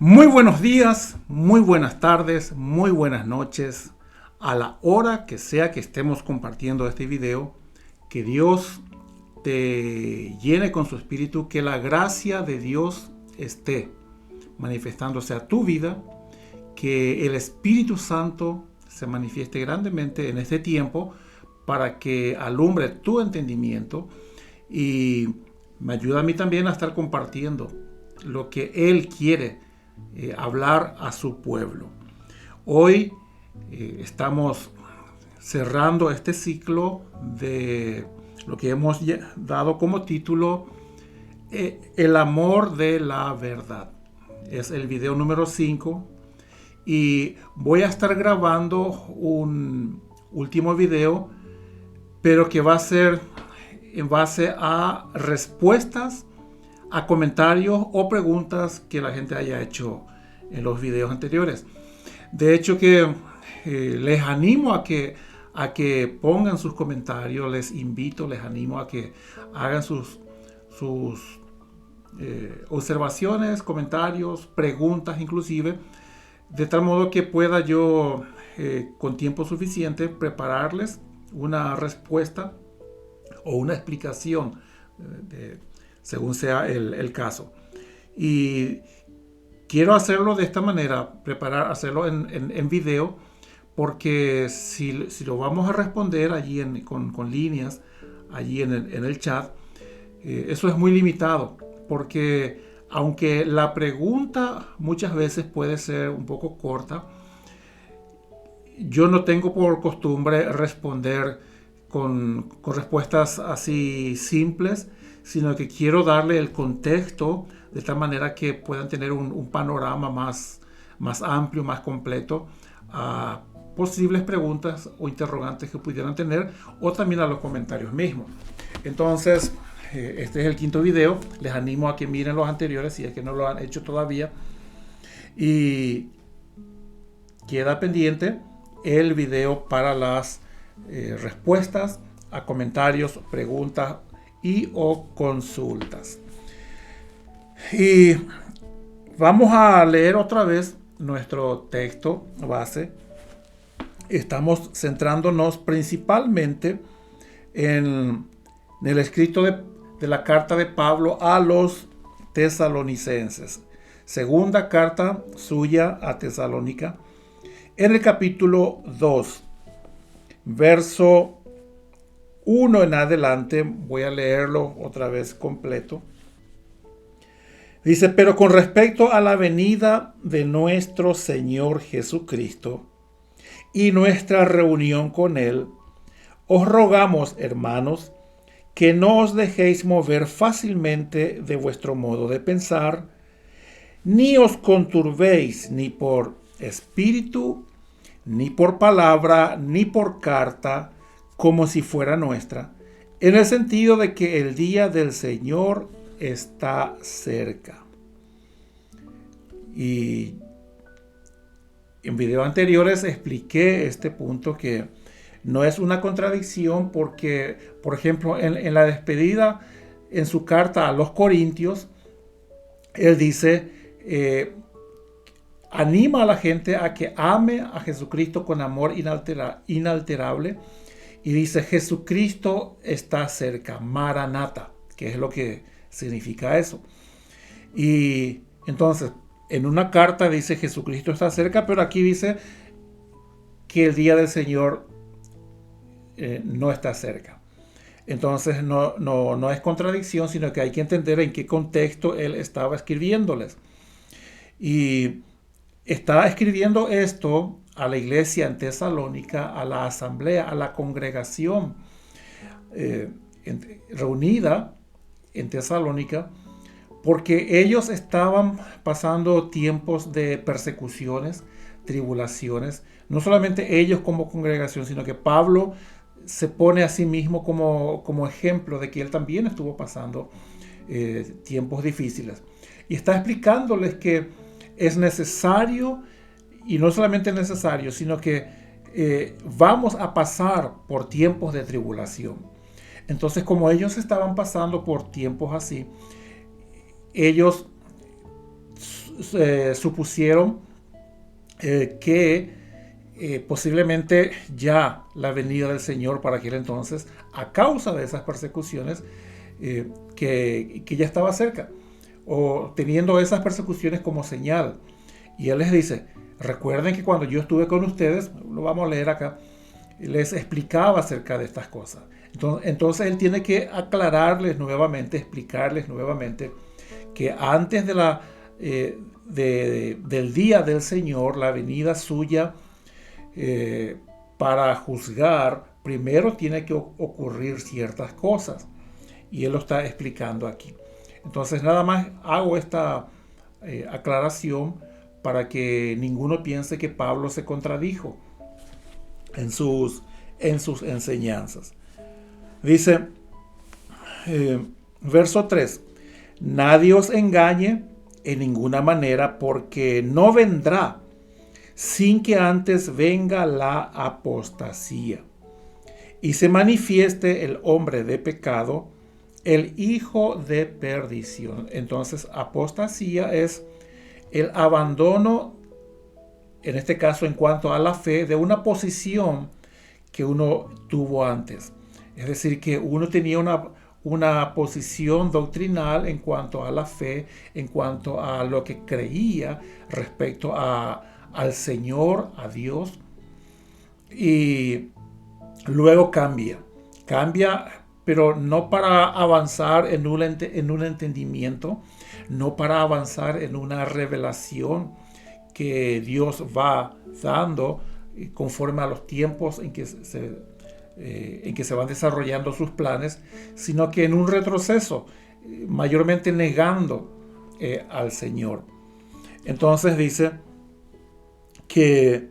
Muy buenos días, muy buenas tardes, muy buenas noches. A la hora que sea que estemos compartiendo este video, que Dios te llene con su espíritu, que la gracia de Dios esté manifestándose a tu vida, que el Espíritu Santo se manifieste grandemente en este tiempo para que alumbre tu entendimiento y me ayuda a mí también a estar compartiendo lo que Él quiere hablar a su pueblo. Hoy estamos cerrando este ciclo de lo que hemos dado como título El amor de la verdad. Es el video número 5 y voy a estar grabando un último video, pero que va a ser en base a respuestas a comentarios o preguntas que la gente haya hecho en los videos anteriores. De hecho que les animo a que pongan sus comentarios, les animo a que hagan sus observaciones, comentarios, preguntas inclusive, de tal modo que pueda yo con tiempo suficiente prepararles una respuesta o una explicación según sea el caso. Y quiero hacerlo de esta manera, hacerlo en video, porque si lo vamos a responder allí con líneas, allí en el chat, eso es muy limitado, porque aunque la pregunta muchas veces puede ser un poco corta, yo no tengo por costumbre responder con respuestas así simples, sino que quiero darle el contexto de tal manera que puedan tener un panorama más amplio, más completo a posibles preguntas o interrogantes que pudieran tener, o también a los comentarios mismos. Entonces, este es el 5º video. Les animo a que miren los anteriores si es que no lo han hecho todavía. Y queda pendiente el video para las respuestas a comentarios, preguntas y o consultas. Y vamos a leer otra vez nuestro texto base. Estamos centrándonos principalmente en el escrito de la carta de Pablo a los tesalonicenses. Segunda carta suya a Tesalónica. En el capítulo 2, verso 1 en adelante, voy a leerlo otra vez completo. Dice: pero con respecto a la venida de nuestro Señor Jesucristo y nuestra reunión con Él, os rogamos, hermanos, que no os dejéis mover fácilmente de vuestro modo de pensar, ni os conturbéis ni por espíritu, ni por palabra, ni por carta, como si fuera nuestra, en el sentido de que el día del Señor está cerca. Y en videos anteriores expliqué este punto, que no es una contradicción, porque, por ejemplo, en la despedida, en su carta a los Corintios, él dice, anima a la gente a que ame a Jesucristo con amor inalterable, y dice: Jesucristo está cerca, Maranata, que es lo que significa eso. Y entonces, en una carta dice Jesucristo está cerca, pero aquí dice que el día del Señor no está cerca. Entonces no es contradicción, sino que hay que entender en qué contexto él estaba escribiéndoles. Y está escribiendo esto a la iglesia en Tesalónica, a la asamblea, a la congregación reunida en Tesalónica, porque ellos estaban pasando tiempos de persecuciones, tribulaciones, no solamente ellos como congregación, sino que Pablo se pone a sí mismo como ejemplo de que él también estuvo pasando tiempos difíciles. Y está explicándoles que es necesario, y no solamente necesario, sino que vamos a pasar por tiempos de tribulación. Entonces, como ellos estaban pasando por tiempos así, ellos supusieron que posiblemente ya la venida del Señor para aquel entonces, a causa de esas persecuciones, que ya estaba cerca, o teniendo esas persecuciones como señal. Y Él les dice, recuerden que cuando yo estuve con ustedes, lo vamos a leer acá, les explicaba acerca de estas cosas. Entonces Él tiene que aclararles nuevamente, explicarles nuevamente que antes del día del Señor, la venida suya, para juzgar, primero tiene que ocurrir ciertas cosas. Y Él lo está explicando aquí. Entonces nada más hago esta aclaración para que ninguno piense que Pablo se contradijo en sus enseñanzas. Dice, verso 3, nadie os engañe en ninguna manera, porque no vendrá sin que antes venga la apostasía y se manifieste el hombre de pecado, el hijo de perdición. Entonces, apostasía es el abandono, en este caso en cuanto a la fe, de una posición que uno tuvo antes. Es decir, que uno tenía una posición doctrinal en cuanto a la fe, en cuanto a lo que creía respecto al Señor, a Dios, y luego cambia, pero no para avanzar en un entendimiento, no para avanzar en una revelación que Dios va dando conforme a los tiempos en que se van desarrollando sus planes, sino que en un retroceso, mayormente negando al Señor. Entonces dice que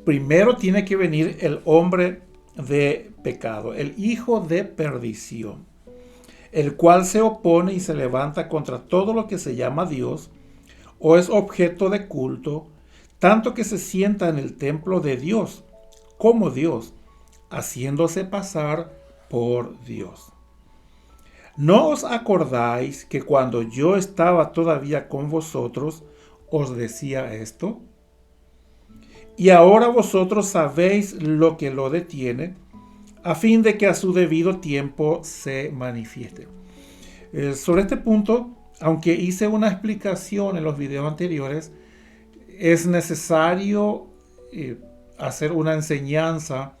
primero tiene que venir el hombre de pecado, el hijo de perdición, el cual se opone y se levanta contra todo lo que se llama Dios o es objeto de culto, tanto que se sienta en el templo de Dios como Dios, haciéndose pasar por Dios. ¿No os acordáis que cuando yo estaba todavía con vosotros os decía esto? Y ahora vosotros sabéis lo que lo detiene, a fin de que a su debido tiempo se manifieste. Sobre este punto, aunque hice una explicación en los videos anteriores, es necesario hacer una enseñanza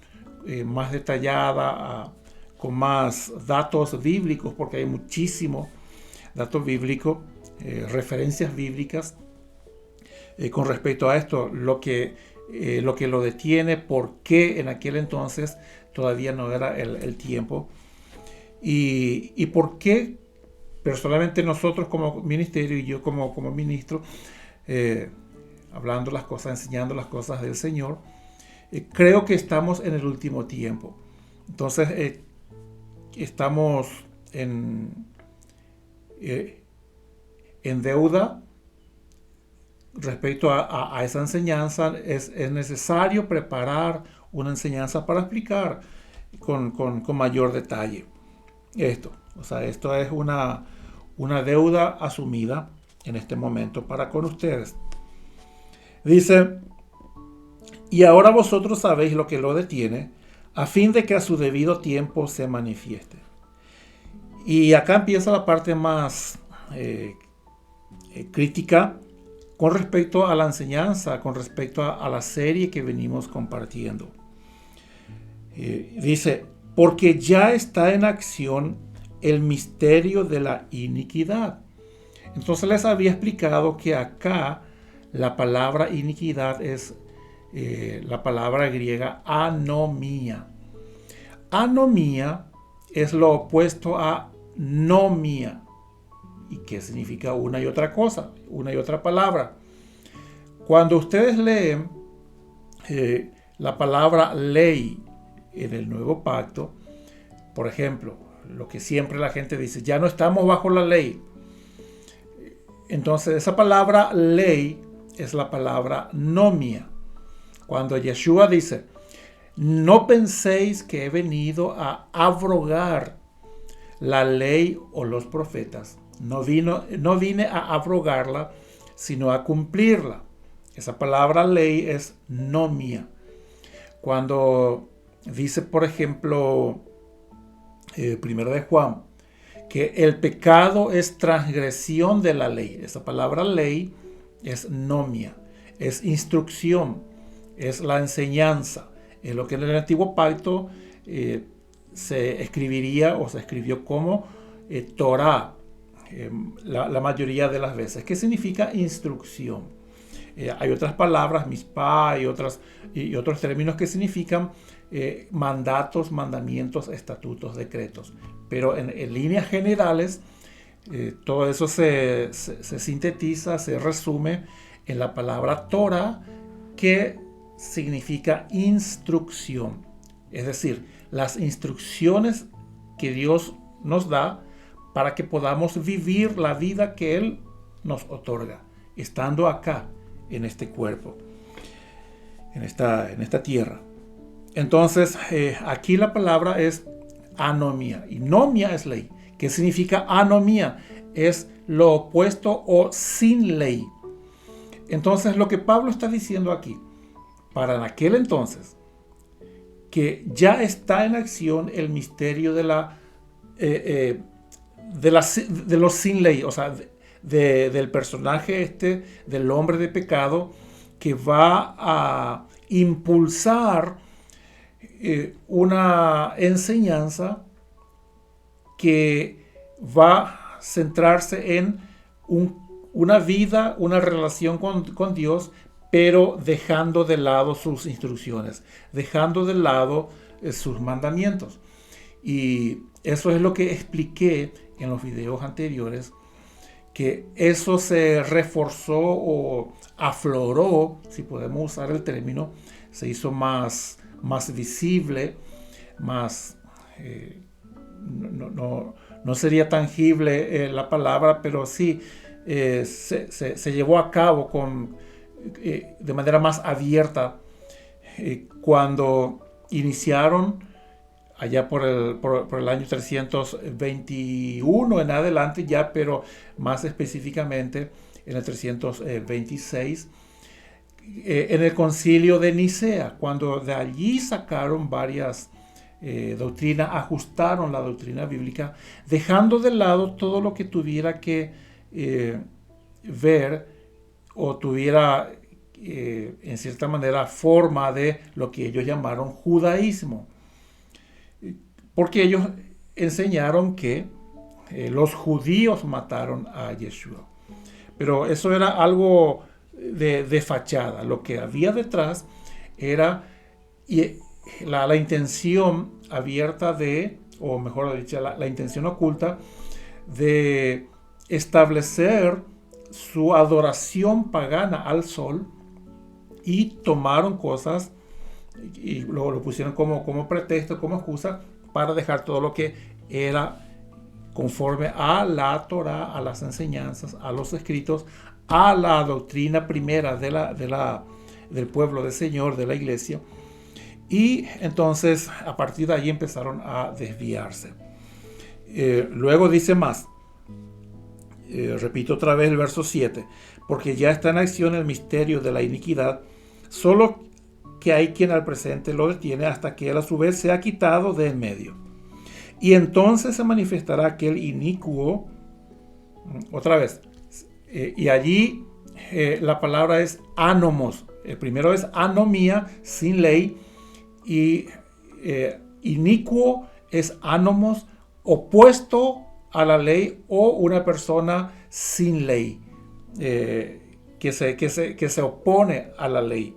más detallada, con más datos bíblicos, porque hay muchísimos datos bíblicos, referencias bíblicas con respecto a esto, lo que lo detiene, por qué en aquel entonces todavía no era el tiempo, y por qué personalmente nosotros como ministerio y yo como ministro, hablando las cosas, enseñando las cosas del Señor, creo que estamos en el último tiempo. Entonces estamos en deuda respecto a esa enseñanza. Es necesario preparar una enseñanza para explicar con mayor detalle esto. O sea, esto es una deuda asumida en este momento para con ustedes. Dice, y ahora vosotros sabéis lo que lo detiene, a fin de que a su debido tiempo se manifieste. Y acá empieza la parte más crítica con respecto a la enseñanza, con respecto a la serie que venimos compartiendo. Dice, porque ya está en acción el misterio de la iniquidad. Entonces les había explicado que acá la palabra iniquidad es la palabra griega anomía. Anomía es lo opuesto a nomía. ¿Y qué significa una y otra cosa? Una y otra palabra. Cuando ustedes leen la palabra ley en el Nuevo Pacto, por ejemplo, lo que siempre la gente dice, ya no estamos bajo la ley. Entonces, esa palabra ley es la palabra nomia. Cuando Yeshua dice, no penséis que he venido a abrogar la ley o los profetas. No vine a abrogarla, sino a cumplirla. Esa palabra ley es nomia. Cuando dice, por ejemplo, primero de Juan, que el pecado es transgresión de la ley. Esa palabra ley es nomia, es instrucción, es la enseñanza. Es lo que en el Antiguo Pacto se escribiría o se escribió como Torah la mayoría de las veces, que significa instrucción. Hay otras palabras, mispá y otros términos que significan mandatos, mandamientos, estatutos, decretos. Pero en líneas generales, todo eso se sintetiza, se resume en la palabra Torah, que significa instrucción. Es decir, las instrucciones que Dios nos da para que podamos vivir la vida que Él nos otorga, estando acá, en este cuerpo, en esta tierra. Entonces, aquí la palabra es anomia, y nomia es ley. ¿Qué significa anomia? Es lo opuesto o sin ley. Entonces, lo que Pablo está diciendo aquí, para en aquel entonces, que ya está en acción el misterio de los sin ley, o sea, del personaje del hombre de pecado, que va a impulsar una enseñanza que va a centrarse en una vida, una relación con Dios, pero dejando de lado sus instrucciones, dejando de lado sus mandamientos. Y eso es lo que expliqué en los videos anteriores, que eso se reforzó o afloró, si podemos usar el término, se hizo más visible, más, no sería tangible la palabra, pero sí se llevó a cabo de manera más abierta cuando iniciaron allá por el año 321 en adelante ya, pero más específicamente en el 326, en el concilio de Nicea, cuando de allí sacaron varias doctrinas, ajustaron la doctrina bíblica, dejando de lado todo lo que tuviera que ver o tuviera en cierta manera forma de lo que ellos llamaron judaísmo. Porque ellos enseñaron que los judíos mataron a Yeshua. Pero eso era algo de fachada. Lo que había detrás era la intención abierta o mejor dicho, la intención oculta de establecer su adoración pagana al sol, y tomaron cosas y lo pusieron como pretexto, como excusa, para dejar todo lo que era conforme a la Torah, a las enseñanzas, a los escritos, a la doctrina primera del pueblo del Señor, de la iglesia. Y entonces a partir de ahí empezaron a desviarse. Luego dice más, repito otra vez el verso 7, porque ya está en acción el misterio de la iniquidad, solo que hay quien al presente lo detiene hasta que él a su vez sea quitado de en medio. Y entonces se manifestará aquel inicuo, otra vez, y allí la palabra es anomos. El primero es anomía, sin ley, y inicuo es anomos, opuesto a la ley, o una persona sin ley, que se opone a la ley.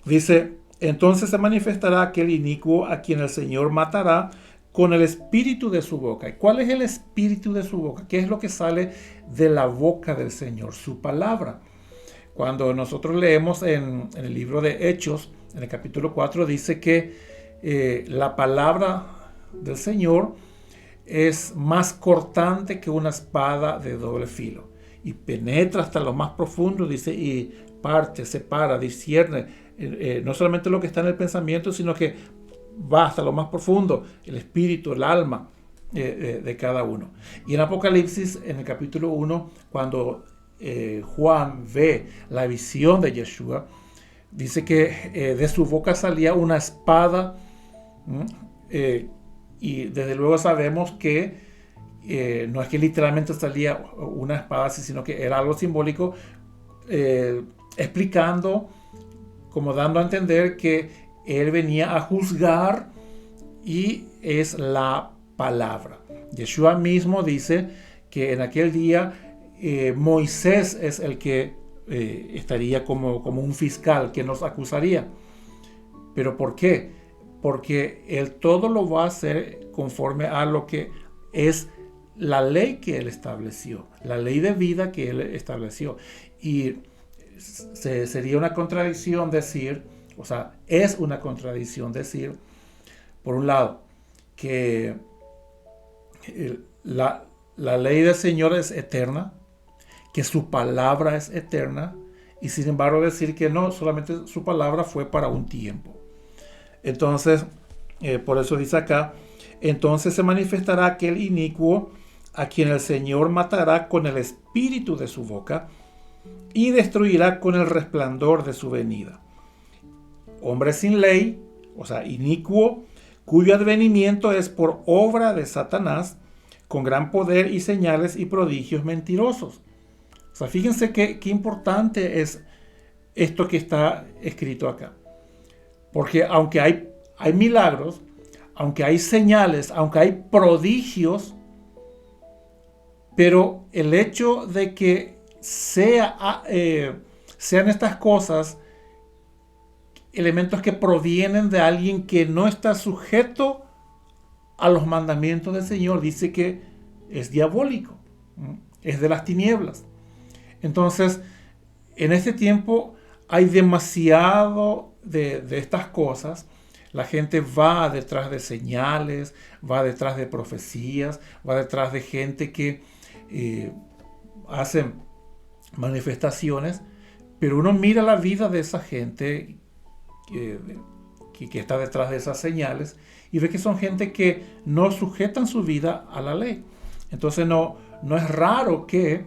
Dice, entonces se manifestará aquel inicuo a quien el Señor matará con el espíritu de su boca. ¿Y cuál es el espíritu de su boca? ¿Qué es lo que sale de la boca del Señor? Su palabra. Cuando nosotros leemos en el libro de Hechos, en el capítulo 4, dice que la palabra del Señor es más cortante que una espada de doble filo, y penetra hasta lo más profundo, dice, y parte, separa, discierne, no solamente lo que está en el pensamiento, sino que va hasta lo más profundo, el espíritu, el alma de cada uno. Y en Apocalipsis, en el capítulo 1, cuando Juan ve la visión de Yeshua, dice que de su boca salía una espada, y desde luego sabemos que no es que literalmente salía una espada así, sino que era algo simbólico, explicando, como dando a entender que él venía a juzgar, y es la palabra. Yeshua mismo dice que en aquel día Moisés es el que estaría como un fiscal que nos acusaría. ¿Pero por qué? Porque él todo lo va a hacer conforme a lo que es la ley que él estableció, la ley de vida que él estableció. Y sería una contradicción decir, o sea, es una contradicción decir, por un lado, que la ley del Señor es eterna, que su palabra es eterna, y sin embargo decir que no, solamente su palabra fue para un tiempo. Entonces, por eso dice acá, entonces se manifestará aquel inicuo a quien el Señor matará con el espíritu de su boca y destruirá con el resplandor de su venida. Hombre sin ley, o sea, inicuo, cuyo advenimiento es por obra de Satanás, con gran poder y señales y prodigios mentirosos. O sea, fíjense qué importante es esto que está escrito acá. Porque aunque hay milagros, aunque hay señales, aunque hay prodigios, pero el hecho de que sean estas cosas elementos que provienen de alguien que no está sujeto a los mandamientos del Señor, dice que es diabólico, es de las tinieblas. Entonces, en este tiempo hay demasiado de estas cosas. La gente va detrás de señales, va detrás de profecías, va detrás de gente que hacen manifestaciones, pero uno mira la vida de esa gente que está detrás de esas señales y ve que son gente que no sujetan su vida a la ley. Entonces no es raro que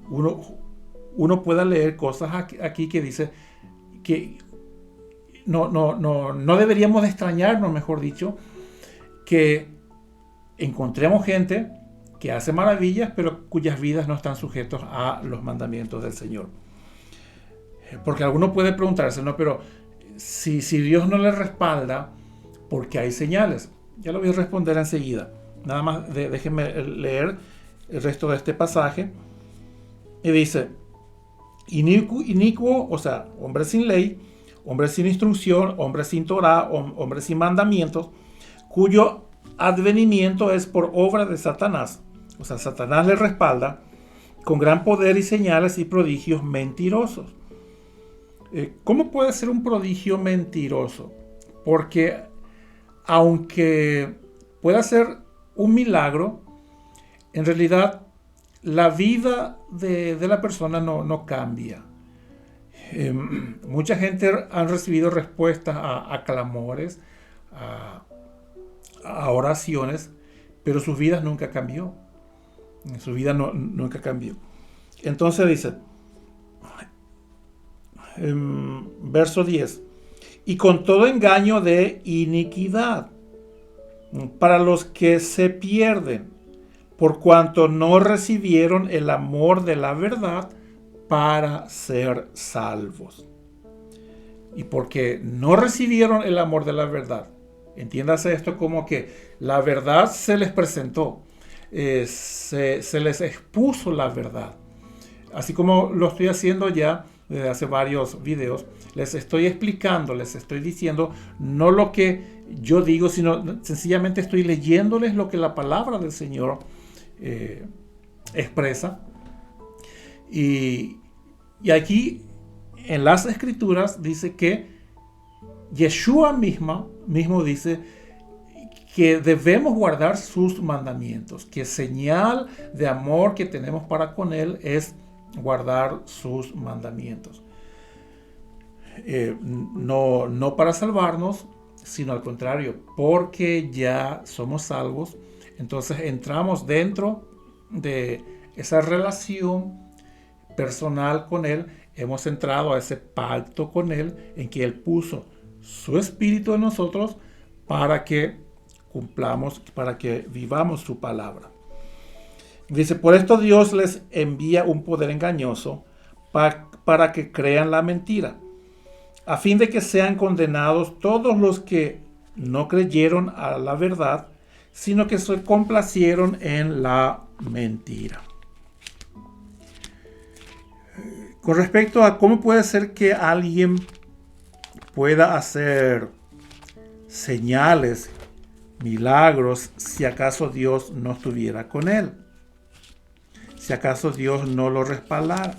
uno pueda leer cosas aquí que dice que no deberíamos de extrañarnos, mejor dicho, que encontremos gente que hace maravillas, pero cuyas vidas no están sujetos a los mandamientos del Señor. Porque alguno puede preguntarse, no, pero si Dios no le respalda, ¿por qué hay señales? Ya lo voy a responder enseguida. Nada más déjenme leer el resto de este pasaje. Y dice, inicuo, o sea, hombre sin ley, hombre sin instrucción, hombre sin Torah, hombre sin mandamientos, cuyo advenimiento es por obra de Satanás. O sea, Satanás le respalda con gran poder y señales y prodigios mentirosos. ¿Cómo puede ser un prodigio mentiroso? Porque aunque pueda ser un milagro, en realidad la vida de la persona no cambia. Mucha gente han recibido respuestas a clamores, a oraciones, pero sus vidas nunca cambió. Su vida nunca cambió. Entonces dice, verso 10, y con todo engaño de iniquidad para los que se pierden, por cuanto no recibieron el amor de la verdad para ser salvos. Y porque no recibieron el amor de la verdad, entiéndase esto como que la verdad se les presentó, se les expuso la verdad. Así como lo estoy haciendo ya desde hace varios videos, les estoy explicando, les estoy diciendo no lo que yo digo, sino sencillamente estoy leyéndoles lo que la palabra del Señor expresa. Y aquí en las Escrituras dice que Yeshua mismo dice que debemos guardar sus mandamientos, que señal de amor que tenemos para con Él es guardar sus mandamientos. No para salvarnos, sino al contrario, porque ya somos salvos. Entonces entramos dentro de esa relación personal con Él, hemos entrado a ese pacto con Él en que Él puso su espíritu en nosotros para que cumplamos, para que vivamos su palabra. Dice, por esto Dios les envía un poder engañoso para que crean la mentira, a fin de que sean condenados todos los que no creyeron a la verdad, sino que se complacieron en la mentira. Con respecto a cómo puede ser que alguien pueda hacer señales, milagros, si acaso Dios no estuviera con él, si acaso Dios no lo respaldara.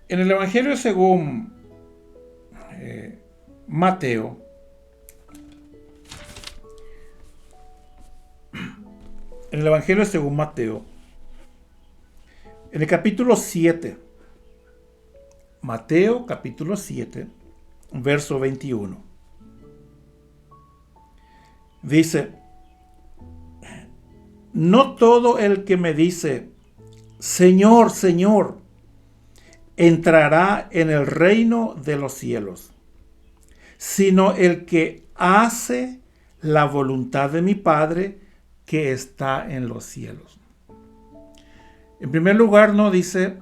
En el Evangelio según Mateo, en el capítulo 7, Mateo capítulo 7, verso 21, dice, no todo el que me dice, Señor, Señor, entrará en el reino de los cielos, sino el que hace la voluntad de mi Padre que está en los cielos. En primer lugar, no dice,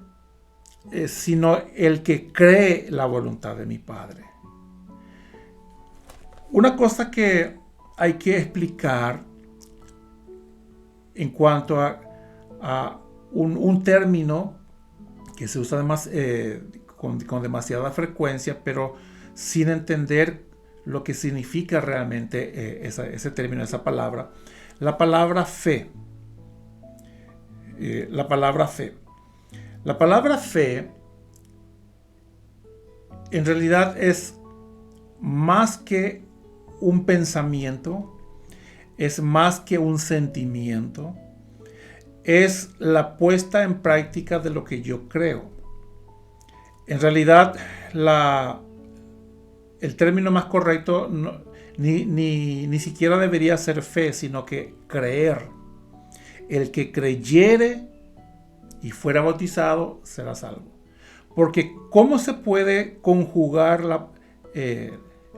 sino el que cree la voluntad de mi Padre. Una cosa que hay que explicar en cuanto a un término que se usa además con demasiada frecuencia, pero sin entender lo que significa realmente ese término, esa palabra. La palabra fe. La palabra fe en realidad es más que un pensamiento, es más que un sentimiento, es la puesta en práctica de lo que yo creo. En realidad, el término más correcto ni siquiera debería ser fe, sino que creer. El que creyere y fuera bautizado será salvo. Porque ¿cómo se puede conjugar la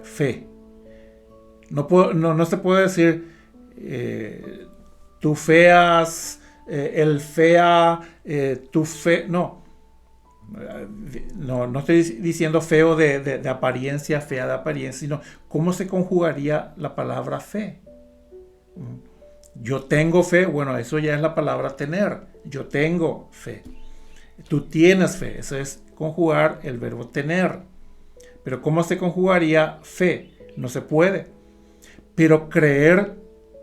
fe? No se puede decir tú feas, el fea, tu fe. No estoy diciendo feo de apariencia, fea de apariencia, sino cómo se conjugaría la palabra fe. Yo tengo fe, bueno, eso ya es la palabra tener. Yo tengo fe. Tú tienes fe, eso es conjugar el verbo tener. Pero ¿cómo se conjugaría fe? No se puede. Pero creer,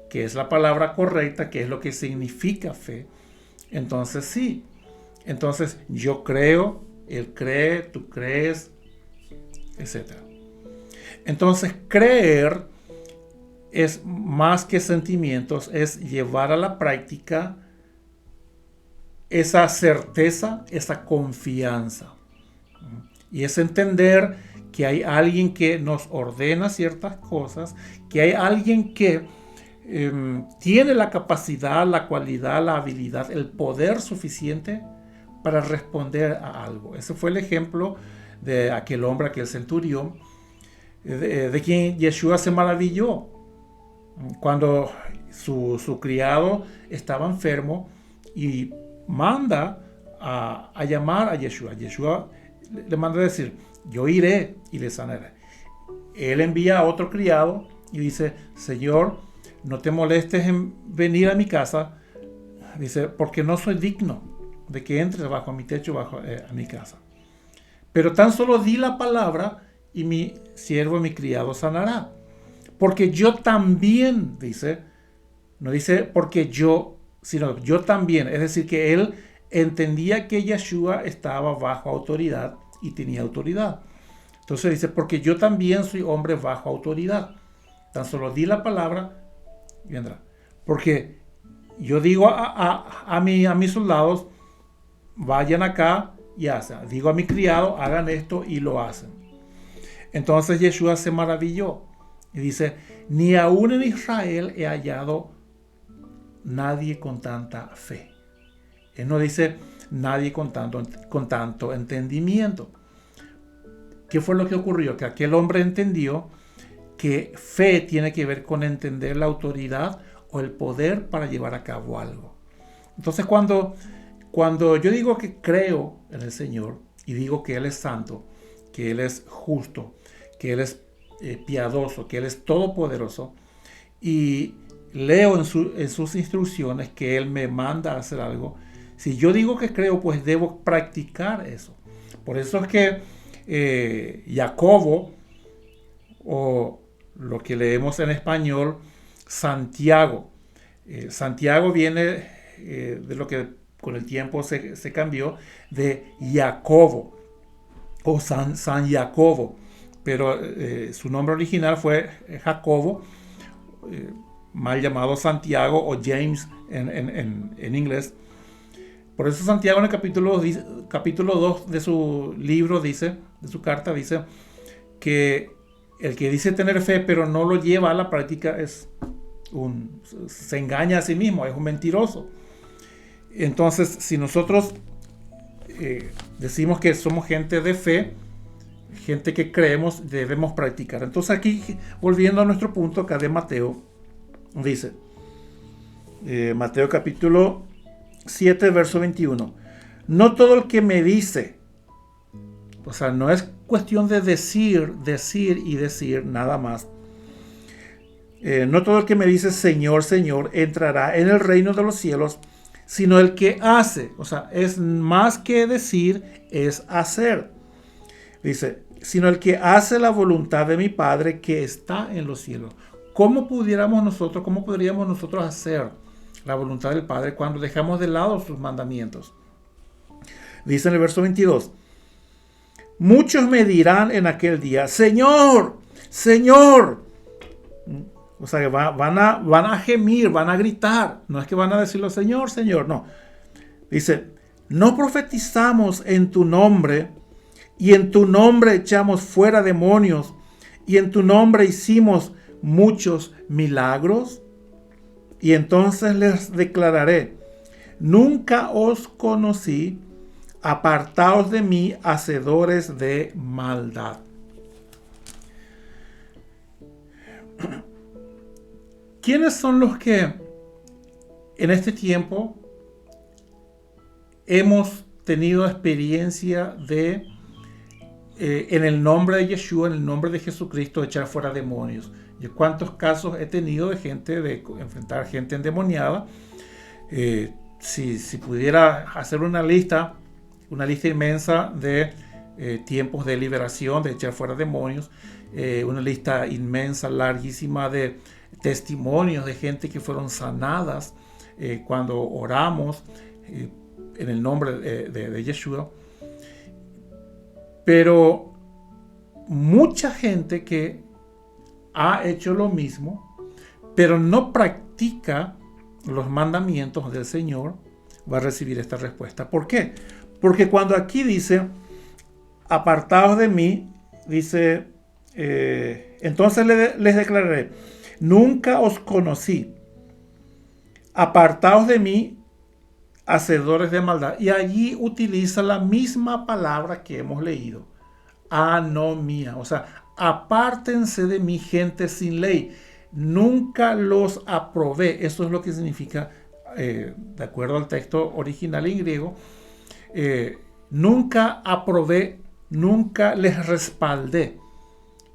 que es la palabra correcta, que es lo que significa fe, entonces sí. Entonces yo creo, él cree, tú crees, etc. Entonces creer es más que sentimientos, es llevar a la práctica esa certeza, esa confianza. Y es entender que hay alguien que nos ordena ciertas cosas, que hay alguien que tiene la capacidad, la cualidad, la habilidad, el poder suficiente para responder a algo. Ese fue el ejemplo de aquel hombre, aquel centurión, de quien Yeshua se maravilló. Cuando su criado estaba enfermo y manda a llamar a Yeshua. Yeshua le manda a decir, yo iré y le sanaré. Él envía a otro criado y dice, Señor, no te molestes en venir a mi casa, dice, porque no soy digno de que entres bajo mi techo, a mi casa. Pero tan solo di la palabra y mi siervo, mi criado sanará. Porque yo también, dice, no dice porque yo, sino yo también. Es decir, que él entendía que Yeshua estaba bajo autoridad y tenía autoridad. Entonces dice, porque yo también soy hombre bajo autoridad. Tan solo di la palabra y vendrá. Porque yo digo a mis soldados, vayan acá y hacen. Digo a mi criado, hagan esto y lo hacen. Entonces Yeshua se maravilló. Y dice, ni aún en Israel he hallado nadie con tanta fe. Él no dice nadie con tanto entendimiento. ¿Qué fue lo que ocurrió? Que aquel hombre entendió que fe tiene que ver con entender la autoridad o el poder para llevar a cabo algo. Entonces cuando yo digo que creo en el Señor y digo que Él es santo, que Él es justo, que Él es piadoso, que Él es todopoderoso, y leo en sus instrucciones que Él me manda a hacer algo, si yo digo que creo, pues debo practicar eso. Por eso es que Jacobo, o lo que leemos en español, Santiago. Santiago viene de lo que con el tiempo se cambió, de Jacobo o San Jacobo, pero su nombre original fue Jacobo, mal llamado Santiago o James en inglés. Por eso Santiago en el capítulo 2 de su libro dice, de su carta, dice que el que dice tener fe pero no lo lleva a la práctica se engaña a sí mismo, es un mentiroso. Entonces, si nosotros decimos que somos gente de fe, gente que creemos, debemos practicar. Entonces aquí, volviendo a nuestro punto acá de Mateo, dice, Mateo capítulo 7, verso 21, no todo el que me dice, o sea, no es cuestión de decir y decir nada más. No todo el que me dice Señor, Señor, entrará en el reino de los cielos, sino el que hace. O sea, es más que decir, es hacer. Dice, sino el que hace la voluntad de mi Padre que está en los cielos. ¿Cómo podríamos nosotros hacer la voluntad del Padre cuando dejamos de lado sus mandamientos? Dice en el verso 22, muchos me dirán en aquel día, Señor, Señor. O sea, que van a gemir, van a gritar. No es que van a decirlo, Señor, Señor, no. Dice, no profetizamos en tu nombre, y en tu nombre echamos fuera demonios, y en tu nombre hicimos muchos milagros. Y entonces les declararé, nunca os conocí, apartaos de mí, hacedores de maldad. ¿Quiénes son los que en este tiempo hemos tenido experiencia de, en el nombre de Yeshua, en el nombre de Jesucristo, echar fuera demonios? ¿Y cuántos casos he tenido de enfrentar gente endemoniada? Si pudiera hacer una lista inmensa de tiempos de liberación, de echar fuera demonios, una lista inmensa, larguísima de testimonios de gente que fueron sanadas cuando oramos en el nombre de Yeshua. Pero mucha gente que ha hecho lo mismo, pero no practica los mandamientos del Señor, va a recibir esta respuesta. ¿Por qué? Porque cuando aquí dice, apartaos de mí, dice, entonces les declararé, nunca os conocí, apartaos de mí, hacedores de maldad. Y allí utiliza la misma palabra que hemos leído, anomía. O sea, apártense de mí, gente sin ley. Nunca los aprobé. Eso es lo que significa, de acuerdo al texto original en griego, nunca aprobé, nunca les respaldé.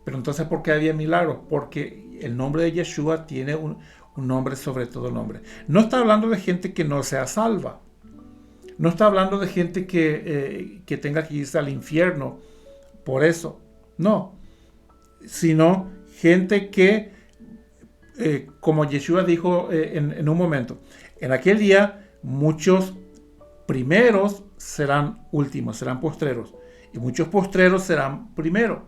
Pero entonces, ¿por qué había milagros? Porque el nombre de Yeshua tiene un nombre sobre todo nombre. No está hablando de gente que no sea salva. No está hablando de gente que tenga que irse al infierno por eso. No. Sino gente que, como Yeshua dijo en un momento, en aquel día muchos primeros serán últimos, serán postreros. Y muchos postreros serán primeros.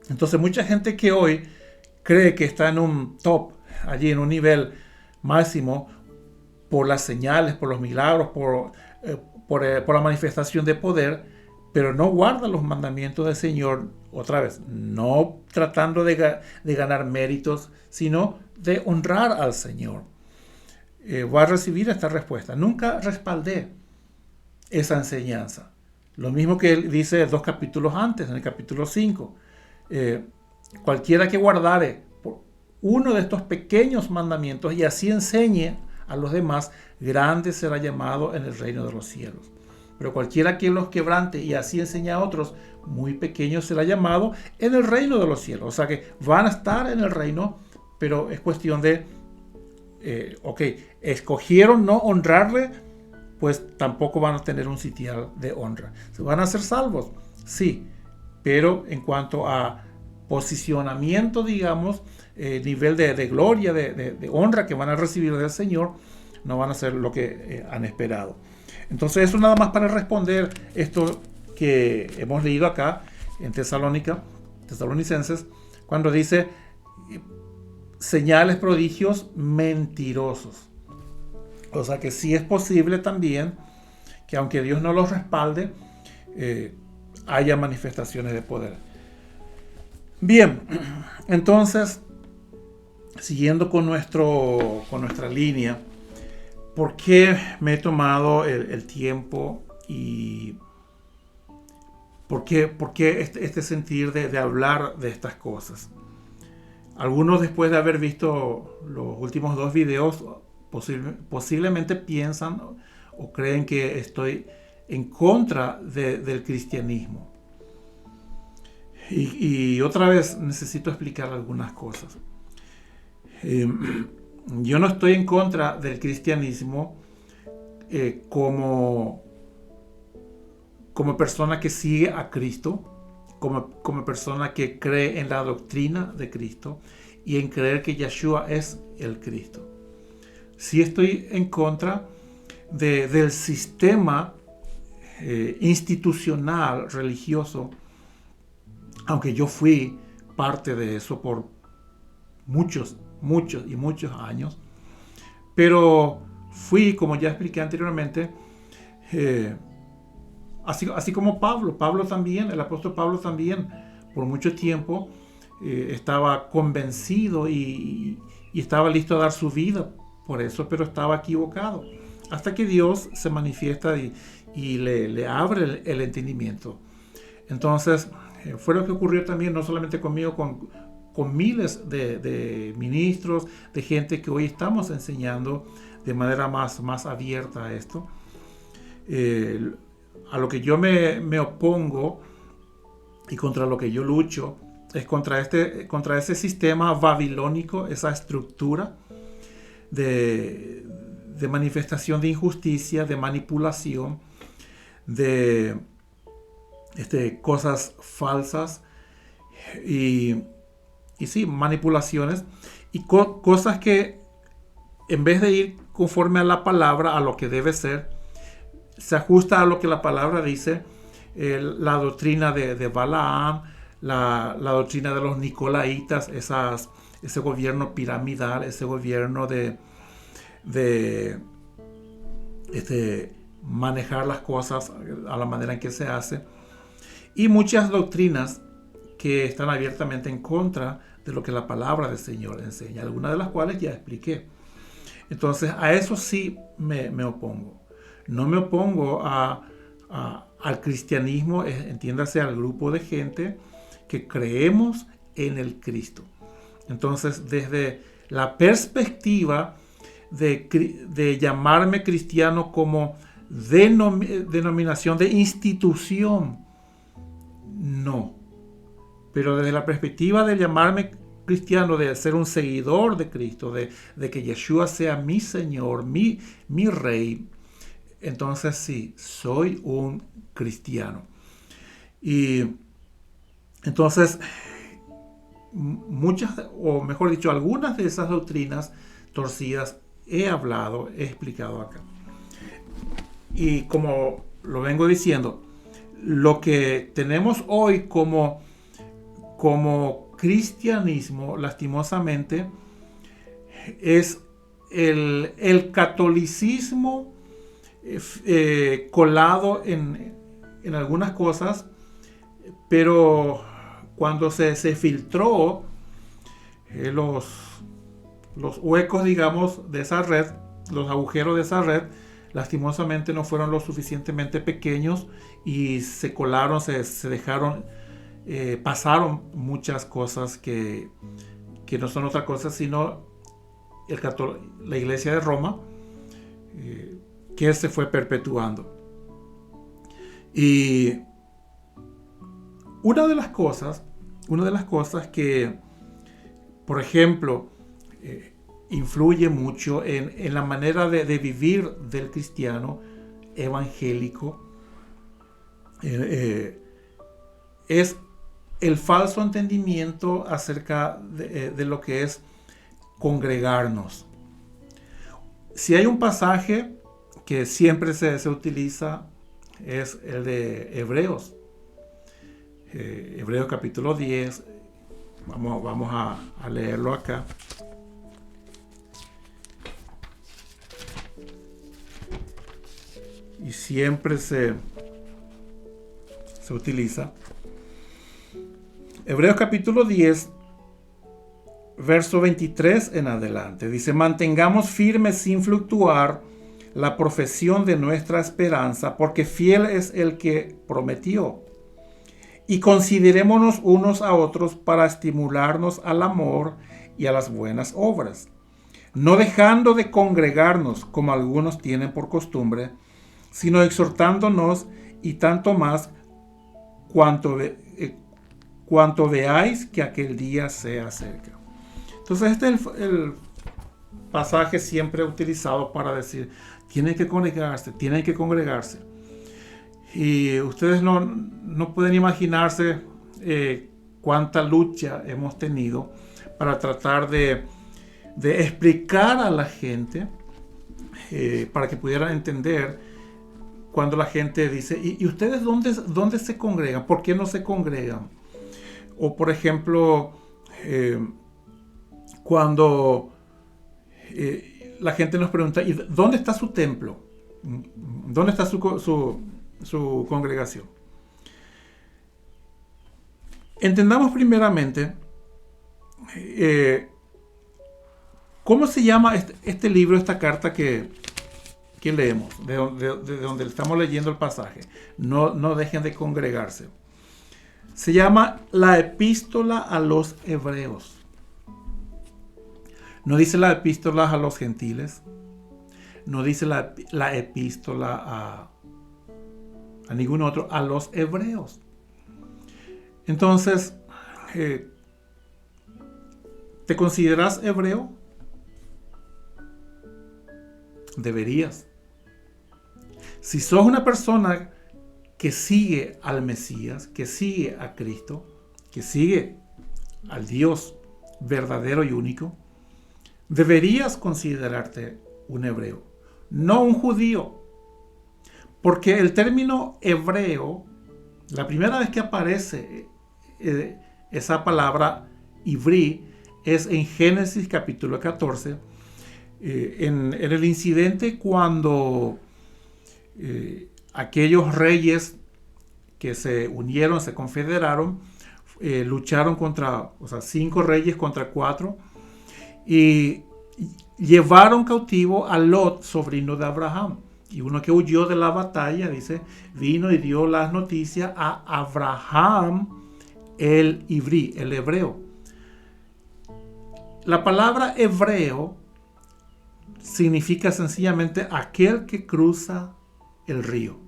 Entonces mucha gente que hoy cree que está en un top, allí en un nivel máximo, por las señales, por los milagros, por la manifestación de poder, pero no guarda los mandamientos del Señor, otra vez, no tratando de ganar méritos, sino de honrar al Señor. va a recibir esta respuesta. Nunca respaldé esa enseñanza. Lo mismo que él dice 2 capítulos antes, en el capítulo 5. Cualquiera que guardare uno de estos pequeños mandamientos y así enseñe a los demás, grande será llamado en el reino de los cielos. Pero cualquiera que los quebrante y así enseñe a otros, muy pequeño será llamado en el reino de los cielos. O sea que van a estar en el reino, pero es cuestión de, escogieron no honrarle, pues tampoco van a tener un sitial de honra. ¿Van a ser salvos? Sí, pero en cuanto a posicionamiento, digamos, nivel de gloria, de honra que van a recibir del Señor, no van a ser lo que han esperado. Entonces eso nada más para responder esto que hemos leído acá en Tesalonicenses, cuando dice señales, prodigios mentirosos. O sea que sí es posible también que aunque Dios no los respalde, haya manifestaciones de poder. Bien, entonces, siguiendo con nuestra línea, ¿por qué me he tomado el tiempo y por qué este sentir de hablar de estas cosas? Algunos, después de haber visto los últimos 2 videos, posiblemente piensan o creen que estoy en contra del cristianismo. Y otra vez necesito explicar algunas cosas. Yo no estoy en contra del cristianismo como persona que sigue a Cristo, como persona que cree en la doctrina de Cristo y en creer que Yeshua es el Cristo. Sí estoy en contra del sistema institucional religioso, aunque yo fui parte de eso por muchos años, pero fui, como ya expliqué anteriormente, así como Pablo también, el apóstol Pablo también, por mucho tiempo estaba convencido y estaba listo a dar su vida por eso, pero estaba equivocado, hasta que Dios se manifiesta y le abre el entendimiento. Entonces, fue lo que ocurrió también, no solamente conmigo, con miles de ministros, de gente que hoy estamos enseñando de manera más abierta a esto. A lo que yo me opongo y contra lo que yo lucho es contra ese sistema babilónico, esa estructura de manifestación de injusticia, de manipulación, de cosas falsas y sí, manipulaciones y cosas que en vez de ir conforme a la palabra, a lo que debe ser, se ajusta a lo que la palabra dice, la doctrina de Balaam, la doctrina de los Nicolaitas, ese gobierno piramidal, ese gobierno de manejar las cosas a la manera en que se hace, y muchas doctrinas que están abiertamente en contra de lo que la palabra del Señor enseña, algunas de las cuales ya expliqué. Entonces a eso sí me opongo. No me opongo al cristianismo, entiéndase, al grupo de gente que creemos en el Cristo. Entonces, desde la perspectiva de llamarme cristiano como denominación de institución, no. Pero desde la perspectiva de llamarme cristiano, de ser un seguidor de Cristo, de que Yeshua sea mi Señor, mi Rey, entonces sí, soy un cristiano. Y entonces, muchas, o mejor dicho, algunas de esas doctrinas torcidas he explicado acá. Y como lo vengo diciendo, lo que tenemos hoy como cristianismo, lastimosamente, es el catolicismo colado en algunas cosas, pero cuando se filtró los huecos, digamos, de esa red, los agujeros de esa red lastimosamente no fueron lo suficientemente pequeños y se colaron, se dejaron, pasaron muchas cosas que no son otra cosa sino la Iglesia de Roma, que se fue perpetuando. Y una de las cosas que, por ejemplo, influye mucho en la manera de vivir del cristiano evangélico, es el falso entendimiento acerca de lo que es congregarnos. Si hay un pasaje que siempre se utiliza, es el de Hebreos. Hebreos capítulo 10. Vamos a leerlo acá. Y siempre se utiliza. Hebreos capítulo 10, verso 23 en adelante. Dice: mantengamos firmes sin fluctuar la profesión de nuestra esperanza, porque fiel es el que prometió. Y considerémonos unos a otros para estimularnos al amor y a las buenas obras, no dejando de congregarnos como algunos tienen por costumbre, sino exhortándonos, y tanto más cuanto veáis que aquel día se acerca. Entonces este es el pasaje siempre utilizado para decir: tienen que congregarse. Y ustedes no pueden imaginarse cuánta lucha hemos tenido para tratar de explicar a la gente, para que pudieran entender cuando la gente dice: ¿y ustedes dónde se congregan? ¿Por qué no se congregan? O por ejemplo, cuando la gente nos pregunta: ¿y dónde está su templo? ¿Dónde está su congregación? Entendamos primeramente cómo se llama este libro, esta carta que leemos, de donde estamos leyendo el pasaje. No dejen de congregarse. Se llama la Epístola a los Hebreos. No dice la Epístola a los gentiles. No dice la Epístola a ningún otro, a los hebreos. Entonces, ¿te consideras hebreo? Deberías. Si sos una persona que sigue al Mesías, que sigue a Cristo, que sigue al Dios verdadero y único, deberías considerarte un hebreo, no un judío. Porque el término hebreo, la primera vez que aparece esa palabra ivrí, es en Génesis capítulo 14, en el incidente cuando aquellos reyes que se unieron, se confederaron, lucharon contra, 5 reyes contra 4, y llevaron cautivo a Lot, sobrino de Abraham. Y uno que huyó de la batalla, dice, vino y dio las noticias a Abraham el ivrí, el hebreo. La palabra hebreo significa sencillamente aquel que cruza el río.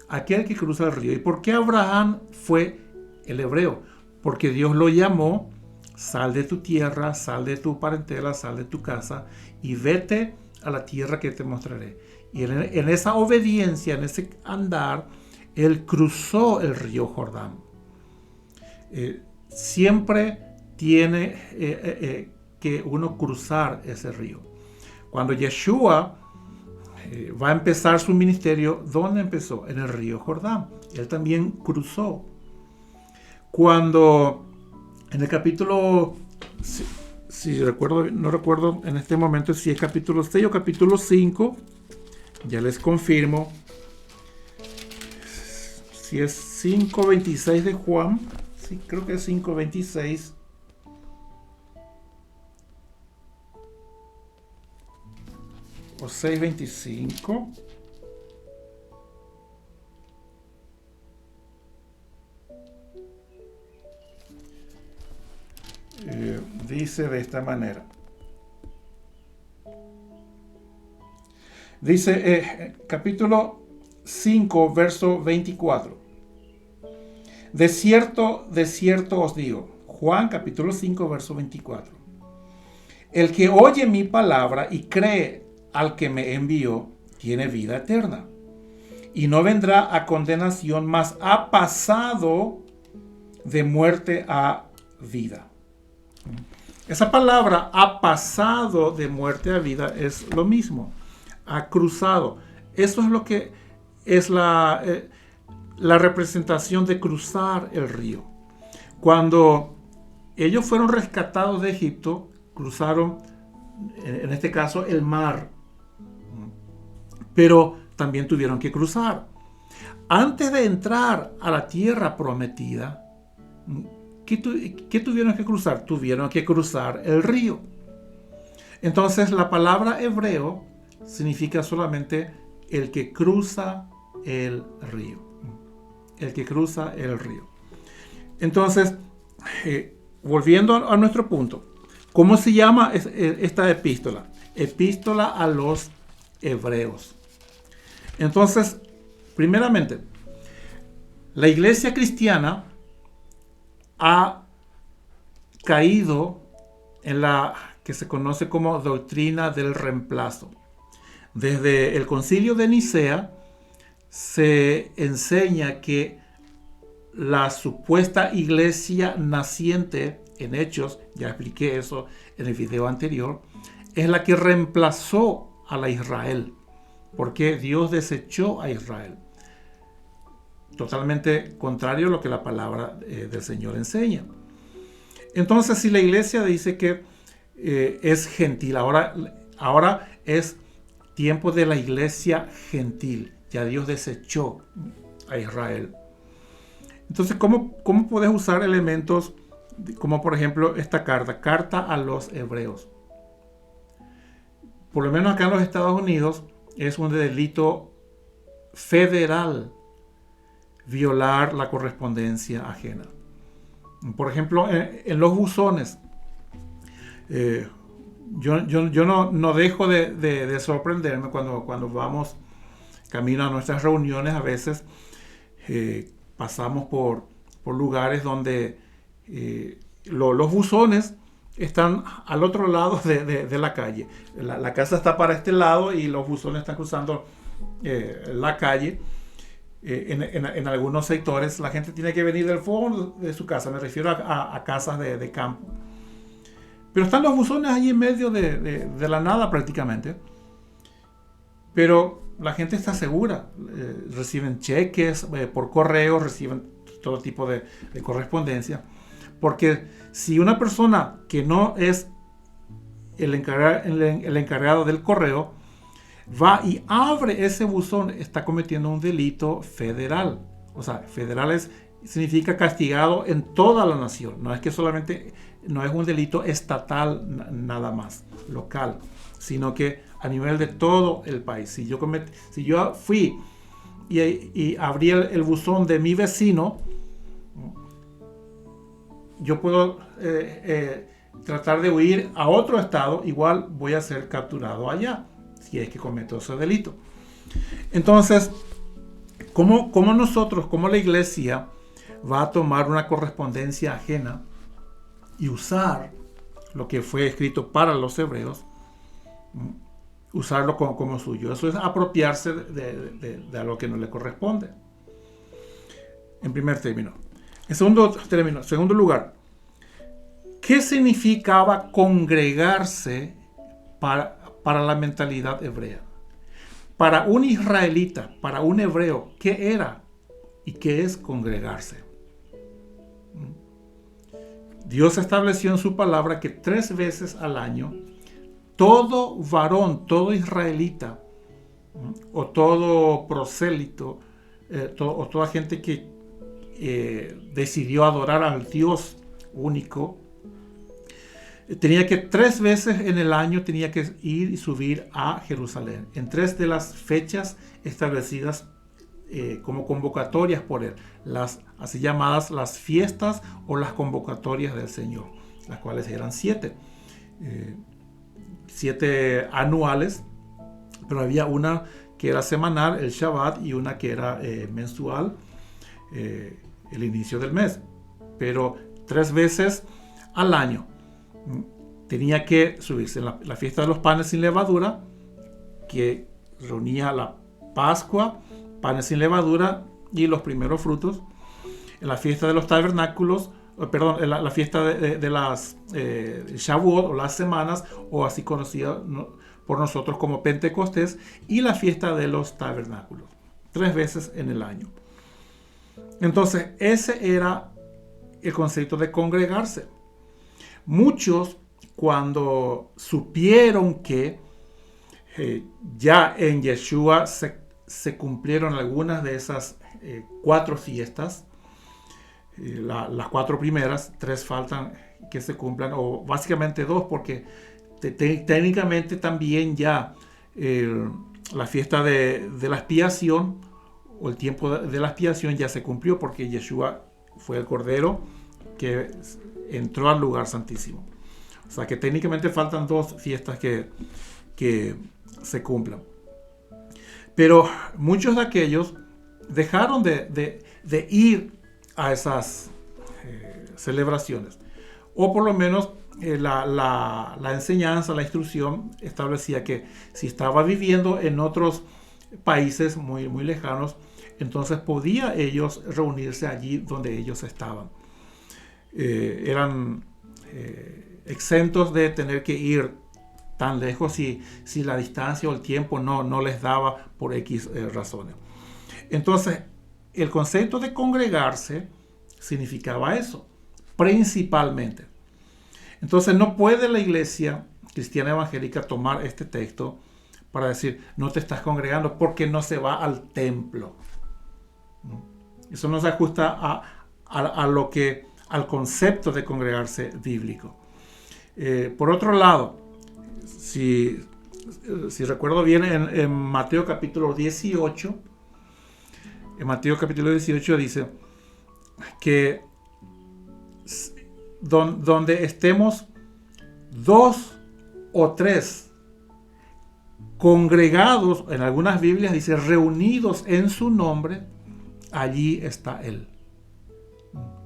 Aquel que cruza el río. ¿Y por qué Abraham fue el hebreo? Porque Dios lo llamó: sal de tu tierra, sal de tu parentela, sal de tu casa y vete a la tierra que te mostraré. Y en esa obediencia, en ese andar, él cruzó el río Jordán. Siempre tiene que uno cruzar ese río. Cuando Yeshua va a empezar su ministerio, ¿dónde empezó? En el río Jordán. Él también cruzó. Cuando en el capítulo, si recuerdo, no recuerdo en este momento si es capítulo 6 o capítulo 5, ya les confirmo, si es 5:26 de Juan, sí, creo que es 5:26. o 6:25. Dice de esta manera. Dice capítulo 5, verso 24. De cierto os digo. Juan capítulo 5, verso 24. El que oye mi palabra y cree al que me envió, tiene vida eterna. Y no vendrá a condenación, mas ha pasado de muerte a vida. Esa palabra ha pasado de muerte a vida es lo mismo. Ha cruzado. Eso es lo que es la representación de cruzar el río. Cuando ellos fueron rescatados de Egipto, cruzaron, en este caso, el mar. Pero también tuvieron que cruzar. Antes de entrar a la tierra prometida, ¿qué tuvieron que cruzar? Tuvieron que cruzar el río. Entonces la palabra hebreo significa solamente el que cruza el río. El que cruza el río. Entonces, volviendo a nuestro punto, ¿cómo se llama esta epístola? Epístola a los hebreos. Entonces, primeramente, la iglesia cristiana ha caído en la que se conoce como doctrina del reemplazo. Desde el Concilio de Nicea se enseña que la supuesta iglesia naciente en Hechos, ya expliqué eso en el video anterior, es la que reemplazó a la Israel, porque Dios desechó a Israel. Totalmente contrario a lo que la palabra del Señor enseña. Entonces, si la iglesia dice que es gentil, ahora es tiempo de la iglesia gentil. Ya Dios desechó a Israel. Entonces, ¿cómo puedes usar elementos como, por ejemplo, esta carta a los hebreos? Por lo menos acá en los Estados Unidos es un delito federal violar la correspondencia ajena. Por ejemplo, en los buzones, yo no dejo de sorprenderme cuando vamos camino a nuestras reuniones. A veces pasamos por lugares donde los buzones están al otro lado de la calle. La casa está para este lado y los buzones están cruzando la calle. En algunos sectores la gente tiene que venir del fondo de su casa, me refiero a casas de campo. Pero están los buzones allí en medio de la nada prácticamente. Pero la gente está segura, reciben cheques por correo, reciben todo tipo de correspondencia. Porque si una persona que no es el encargado del correo va y abre ese buzón, está cometiendo un delito federal. O sea, federal significa castigado en toda la nación. No es que solamente, no es un delito estatal nada más, local, sino que a nivel de todo el país. Si yo fui y abrí el buzón de mi vecino, yo puedo tratar de huir a otro estado, igual voy a ser capturado allá, si es que cometo ese delito. Entonces, ¿cómo nosotros, cómo la iglesia va a tomar una correspondencia ajena y usar lo que fue escrito para los hebreos, usarlo como suyo? Eso es apropiarse de algo que no le corresponde, en primer término. En segundo lugar, ¿qué significaba congregarse para la mentalidad hebrea? Para un israelita, para un hebreo, ¿qué era y qué es congregarse? Dios estableció en su palabra que 3 veces al año todo varón, todo israelita o todo prosélito o toda gente que decidió adorar al Dios único tenía que 3 veces en el año tenía que ir y subir a Jerusalén, en 3 de las fechas establecidas como convocatorias por él, las así llamadas las fiestas o las convocatorias del Señor, las cuales eran 7 anuales, pero había una que era semanal, el Shabbat, y una que era mensual, el inicio del mes. Pero 3 veces al año tenía que subirse la fiesta de los panes sin levadura, que reunía la Pascua, panes sin levadura y los primeros frutos. En la fiesta de los tabernáculos, perdón, la fiesta de las Shavuot o las semanas, o así conocida por nosotros como Pentecostés, y la fiesta de los tabernáculos, 3 veces en el año. Entonces, ese era el concepto de congregarse. Muchos, cuando supieron que ya en Yeshua se cumplieron algunas de esas 4 fiestas, las 4 primeras, 3 faltan que se cumplan, o básicamente 2, porque técnicamente también ya la fiesta de la expiación, o el tiempo de la expiación ya se cumplió, porque Yeshua fue el Cordero que entró al lugar santísimo. O sea que técnicamente faltan 2 fiestas que se cumplan. Pero muchos de aquellos dejaron de ir a esas celebraciones, o por lo menos la enseñanza, la instrucción establecía que si estaba viviendo en otros países muy, muy lejanos, entonces podía ellos reunirse allí donde ellos estaban. Eran exentos de tener que ir tan lejos si la distancia o el tiempo no les daba por X razones. Entonces, el concepto de congregarse significaba eso, principalmente. Entonces, no puede la iglesia cristiana evangélica tomar este texto para decir, no te estás congregando porque no se va al templo. Eso no se ajusta al concepto de congregarse bíblico. Por otro lado, si recuerdo bien, en Mateo capítulo 18, dice que donde estemos 2 o 3 congregados, en algunas Biblias dice reunidos en su nombre, allí está Él.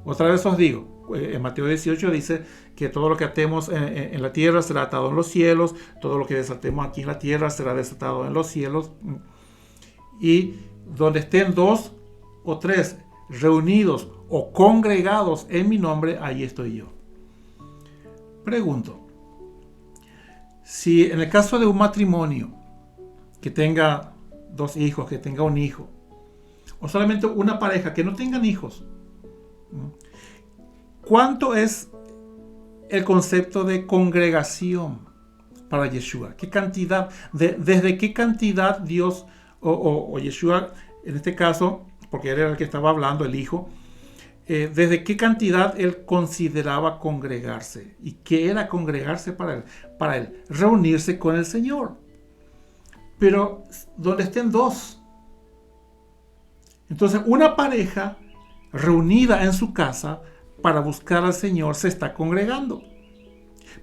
Otra vez os digo, en Mateo 18 dice que todo lo que atemos en la tierra será atado en los cielos, todo lo que desatemos aquí en la tierra será desatado en los cielos. Y donde estén 2 o 3 reunidos o congregados en mi nombre, ahí estoy yo. Pregunto, si en el caso de un matrimonio que tenga 2 hijos, que tenga un hijo, o solamente una pareja que no tengan hijos, ¿cuánto es el concepto de congregación para Yeshua? ¿Qué cantidad, desde qué cantidad Dios o Yeshua, en este caso, porque él era el que estaba hablando, el hijo, desde qué cantidad él consideraba congregarse? ¿Y qué era congregarse para él? Para él, reunirse con el Señor. Pero donde estén 2. Entonces, una pareja reunida en su casa para buscar al Señor se está congregando.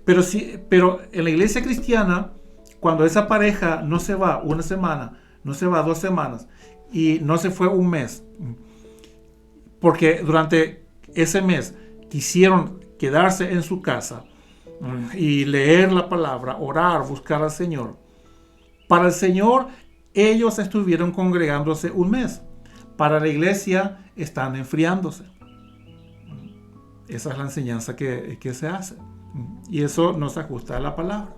Pero en la iglesia cristiana, cuando esa pareja no se va una semana, no se va 2 semanas y no se fue un mes, porque durante ese mes quisieron quedarse en su casa y leer la palabra, orar, buscar al Señor. Para el Señor, ellos estuvieron congregándose un mes. Para la iglesia, están enfriándose. Esa es la enseñanza que se hace. Y eso no se ajusta a la palabra.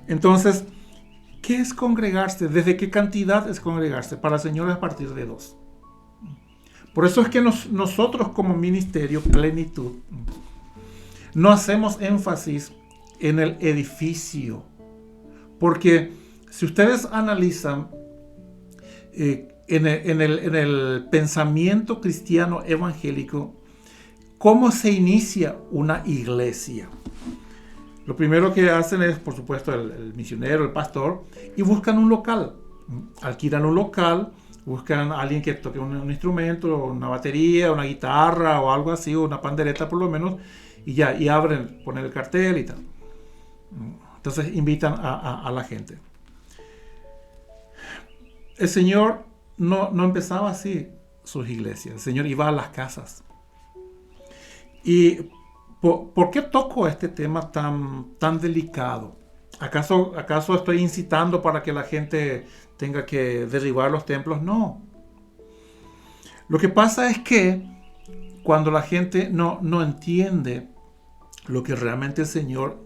Entonces, ¿qué es congregarse? ¿Desde qué cantidad es congregarse? Para el Señor es a partir de 2. Por eso es que nosotros como ministerio Plenitud no hacemos énfasis en el edificio. Porque si ustedes analizan en el pensamiento cristiano evangélico, ¿cómo se inicia una iglesia? Lo primero que hacen es, por supuesto, el misionero, el pastor, y buscan un local. Alquilan un local, buscan a alguien que toque un instrumento, una batería, una guitarra o algo así, o una pandereta por lo menos, y ya, y abren, ponen el cartel y tal. Entonces invitan a la gente. El Señor no empezaba así sus iglesias. El Señor iba a las casas. ¿Y por qué toco este tema tan delicado? ¿Acaso estoy incitando para que la gente tenga que derribar los templos? No. Lo que pasa es que cuando la gente no entiende lo que realmente el Señor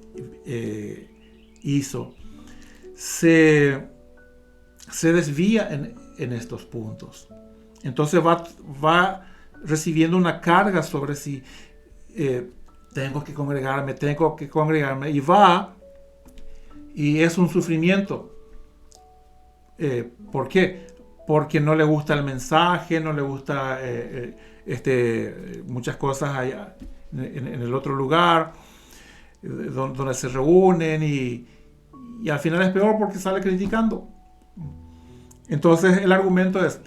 hizo, se desvía en estos puntos. Entonces va recibiendo una carga sobre sí. Tengo que congregarme, y va, y es un sufrimiento. ¿Por qué? Porque no le gusta el mensaje, no le gusta muchas cosas allá en el otro lugar, donde se reúnen, y al final es peor porque sale criticando. Entonces el argumento es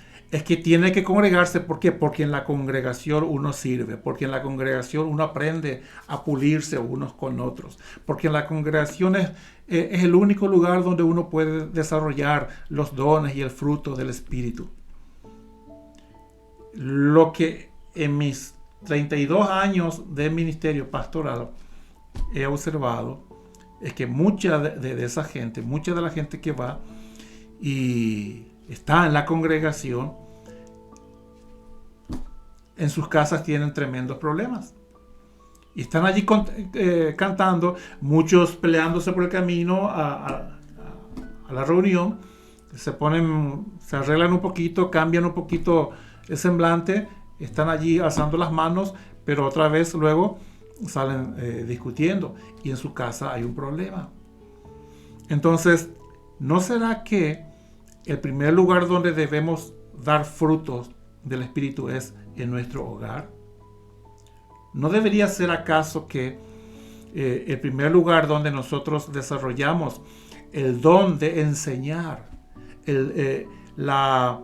que tiene que congregarse. ¿Por qué? Porque en la congregación uno sirve, porque en la congregación uno aprende a pulirse unos con otros, porque en la congregación es el único lugar donde uno puede desarrollar los dones y el fruto del Espíritu. Lo que en mis 32 años de ministerio pastoral he observado es que mucha de esa gente, mucha de la gente que va y está en la congregación, en sus casas tienen tremendos problemas. Y están allí cantando, muchos peleándose por el camino a la reunión, se arreglan un poquito, cambian un poquito el semblante, están allí alzando las manos, pero otra vez luego salen discutiendo, y en su casa hay un problema. Entonces, ¿no será que el primer lugar donde debemos dar frutos del Espíritu es en nuestro hogar? ¿No debería ser acaso que el primer lugar donde nosotros desarrollamos el don de enseñar, la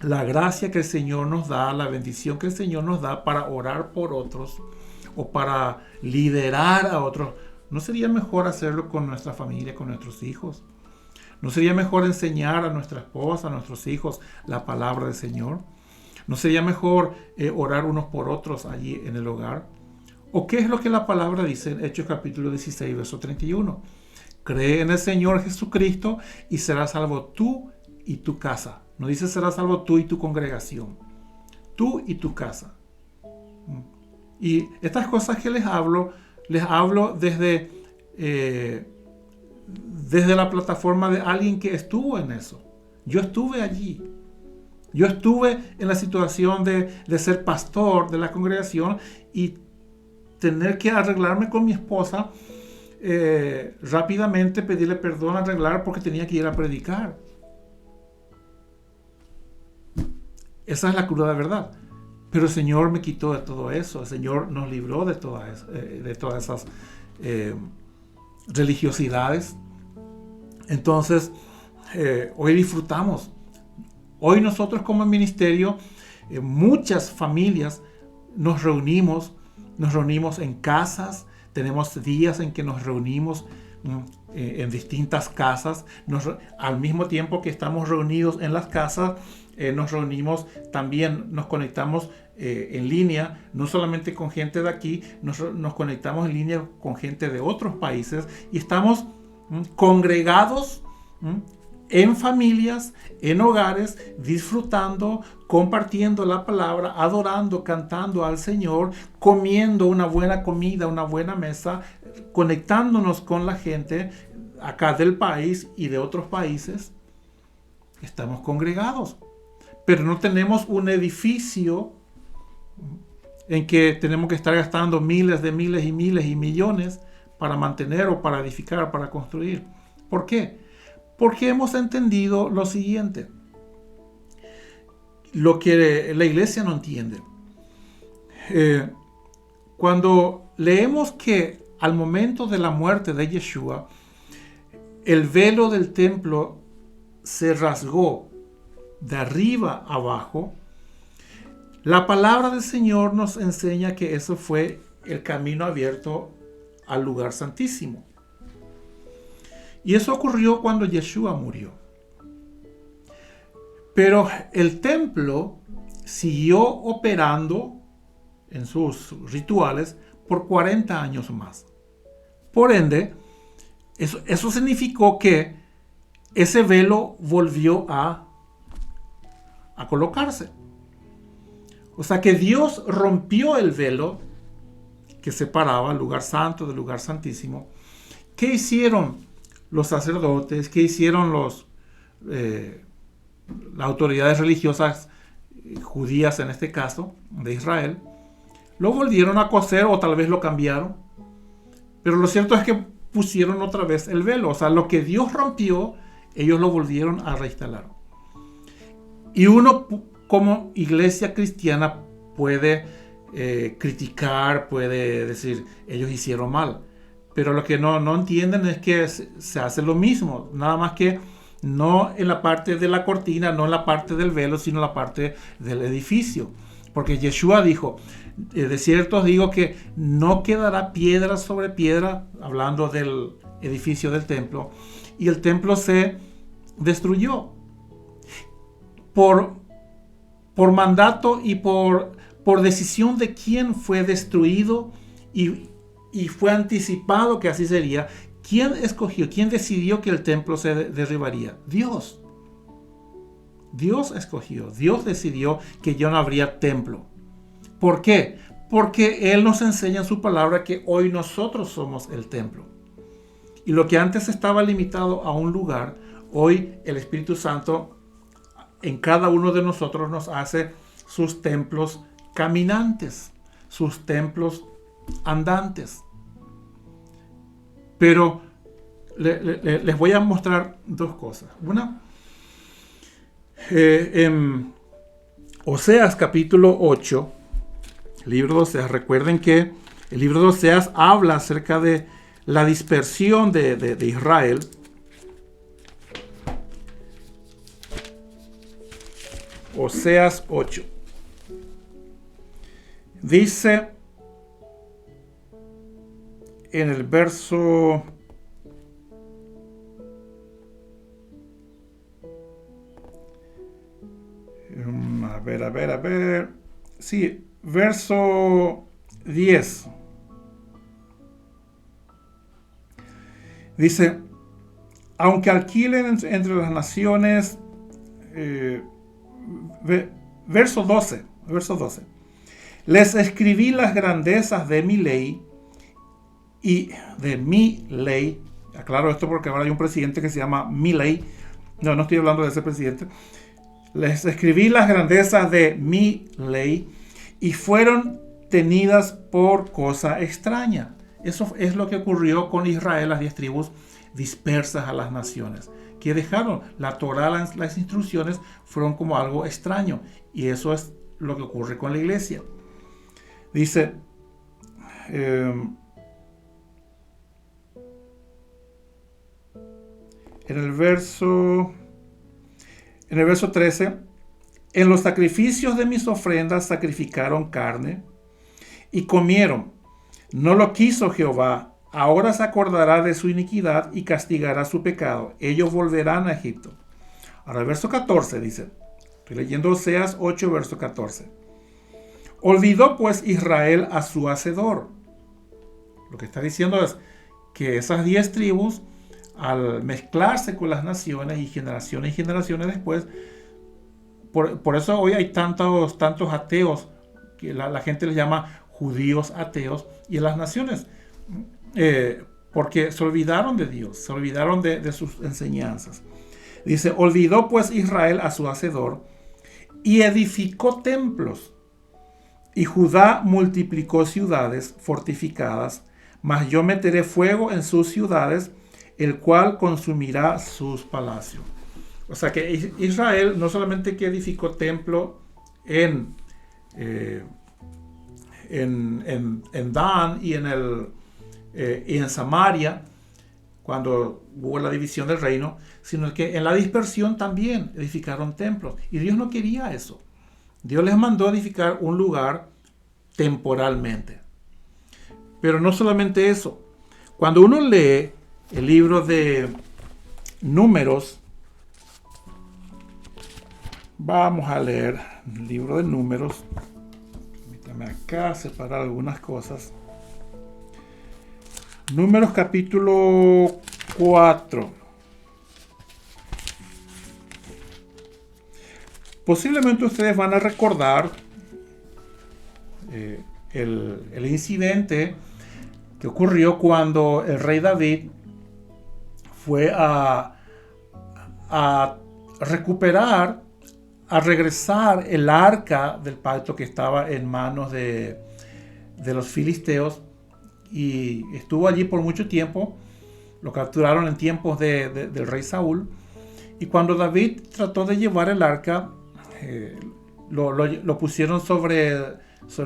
gracia que el Señor nos da, la bendición que el Señor nos da para orar por otros o para liderar a otros, no sería mejor hacerlo con nuestra familia, con nuestros hijos? ¿No sería mejor enseñar a nuestra esposa, a nuestros hijos, la palabra del Señor? ¿No sería mejor orar unos por otros allí en el hogar? ¿O qué es lo que la palabra dice en Hechos capítulo 16, verso 31? Cree en el Señor Jesucristo y serás salvo tú y tu casa. No dice serás salvo tú y tu congregación. Tú y tu casa. Y estas cosas que les hablo desde la plataforma de alguien que estuvo en eso. Yo estuve allí. Yo estuve en la situación de ser pastor de la congregación y tener que arreglarme con mi esposa, rápidamente pedirle perdón, arreglar porque tenía que ir a predicar. Esa es la cruda verdad. Pero el Señor me quitó de todo eso. El Señor nos libró de todas esas religiosidades. Entonces, hoy disfrutamos. Hoy nosotros como ministerio, muchas familias nos reunimos en casas, tenemos días en que nos reunimos en distintas casas, al mismo tiempo que estamos reunidos en las casas, nos reunimos también, nos conectamos en línea, no solamente con gente de aquí, nos conectamos en línea con gente de otros países y estamos congregados en familias, en hogares, disfrutando, compartiendo la palabra, adorando, cantando al Señor, comiendo una buena comida, una buena mesa, conectándonos con la gente acá del país y de otros países. Estamos congregados, pero no tenemos un edificio en que tenemos que estar gastando miles y miles y millones para mantener o para edificar o para construir. ¿Por qué? Porque hemos entendido lo siguiente, lo que la iglesia no entiende. Cuando leemos que al momento de la muerte de Yeshua, el velo del templo se rasgó de arriba a abajo. La palabra del Señor nos enseña que eso fue el camino abierto al lugar santísimo. Y eso ocurrió cuando Yeshua murió. Pero el templo siguió operando en sus rituales por 40 años más. Por ende, eso significó que ese velo volvió a colocarse. O sea que Dios rompió el velo que separaba el lugar santo del lugar santísimo. ¿Qué hicieron los sacerdotes? ¿Qué hicieron las autoridades religiosas judías, en este caso, de Israel? Lo volvieron a coser o tal vez lo cambiaron. Pero lo cierto es que pusieron otra vez el velo. O sea, lo que Dios rompió, ellos lo volvieron a reinstalar. Y uno, como iglesia cristiana, puede criticar, puede decir, ellos hicieron mal. Pero lo que no entienden es que se hace lo mismo. Nada más que no en la parte de la cortina, no en la parte del velo, sino en la parte del edificio. Porque Yeshua dijo, de cierto os digo que no quedará piedra sobre piedra, hablando del edificio del templo, y el templo se destruyó por mandato y por decisión de quién fue destruido, y fue anticipado que así sería. ¿Quién escogió? ¿Quién decidió que el templo se derribaría? Dios. Dios escogió. Dios decidió que ya no habría templo. ¿Por qué? Porque Él nos enseña en su palabra que hoy nosotros somos el templo. Y lo que antes estaba limitado a un lugar, hoy el Espíritu Santo en cada uno de nosotros nos hace sus templos caminantes, sus templos andantes. Pero les voy a mostrar dos cosas. Una, en Oseas capítulo 8, libro de Oseas, recuerden que el libro de Oseas habla acerca de la dispersión de Israel. Oseas 8. Dice en el verso a ver. Sí, verso 10. Dice, aunque alquilen entre las naciones, verso 12. Les escribí las grandezas de mi ley y de mi ley. Aclaro esto porque ahora hay un presidente que se llama Milei. No estoy hablando de ese presidente. Les escribí las grandezas de mi ley y fueron tenidas por cosa extraña. Eso es lo que ocurrió con Israel, las 10 tribus dispersas a las naciones, que dejaron la Torá, las instrucciones fueron como algo extraño. Y eso es lo que ocurre con la iglesia. Dice, en el verso 13, en los sacrificios de mis ofrendas sacrificaron carne y comieron. No lo quiso Jehová. Ahora se acordará de su iniquidad y castigará su pecado. Ellos volverán a Egipto. Ahora el verso 14 dice, estoy leyendo Oseas 8, verso 14. Olvidó pues Israel a su hacedor. Lo que está diciendo es que esas 10 tribus, al mezclarse con las naciones y generaciones después, por eso hoy hay tantos ateos, que la gente les llama judíos ateos, y en las naciones, porque se olvidaron de Dios, se olvidaron de sus enseñanzas. Dice, olvidó pues Israel a su hacedor y edificó templos, y Judá multiplicó ciudades fortificadas, mas yo meteré fuego en sus ciudades, el cual consumirá sus palacios. O sea que Israel no solamente que edificó templo en Dan y en y en Samaria, cuando hubo la división del reino, sino que en la dispersión también edificaron templos. Y Dios no quería eso. Dios les mandó a edificar un lugar temporalmente. Pero no solamente eso. Cuando uno lee el libro de Números, vamos a leer el libro de Números. Permítame acá separar algunas cosas. Números capítulo 4. Posiblemente ustedes van a recordar el incidente que ocurrió cuando el rey David fue a recuperar, a regresar el arca del pacto que estaba en manos de los filisteos, y estuvo allí por mucho tiempo. Lo capturaron en tiempos del rey Saúl, y cuando David trató de llevar el arca, lo pusieron sobre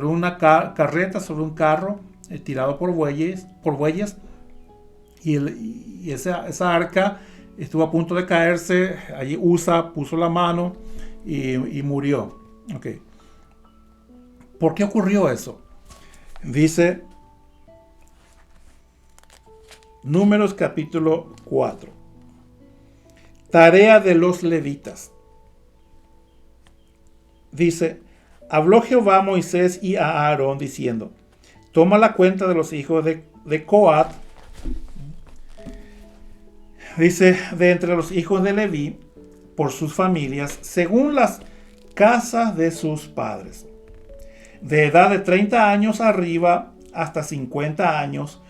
una carreta, sobre un carro tirado por bueyes, y esa arca estuvo a punto de caerse. Allí Usa puso la mano y murió. Okay. ¿Por qué ocurrió eso? Dice Números capítulo 4. Tarea de los levitas. Dice: habló Jehová a Moisés y a Aarón diciendo: toma la cuenta de los hijos de Coat. Dice: de entre los hijos de Leví, por sus familias, según las casas de sus padres, de edad de 30 años arriba hasta 50 años,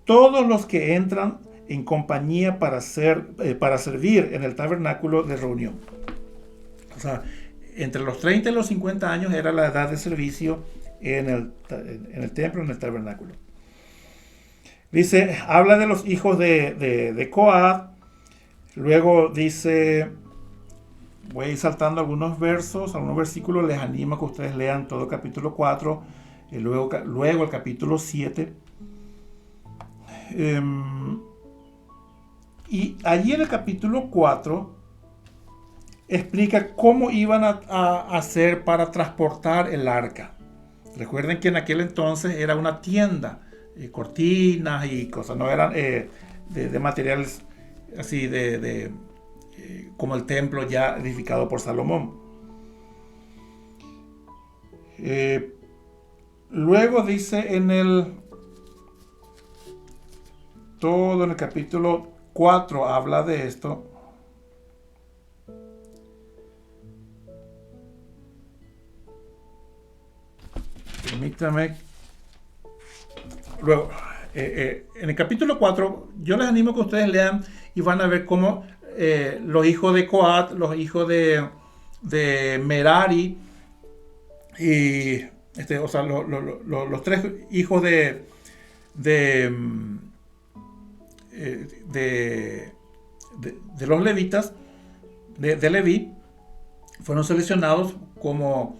todos los que entran en compañía para servir en el tabernáculo de reunión. O sea, entre los 30 y los 50 años era la edad de servicio en el templo, en el tabernáculo. Dice, habla de los hijos de Coat. Luego dice, voy a ir saltando algunos versos, algunos versículos. Les animo a que ustedes lean todo el capítulo 4 y luego el capítulo 7. Y allí en el capítulo 4 explica cómo iban a hacer para transportar el arca. Recuerden que en aquel entonces era una tienda, cortinas y cosas, no eran de materiales así como el templo ya edificado por Salomón. Luego dice en el capítulo 4 habla de esto. Permítame. Luego, en el capítulo 4, yo les animo a que ustedes lean y van a ver cómo los hijos de Coat, los hijos de Merari, y o sea, los tres hijos de los levitas, de Leví, fueron seleccionados como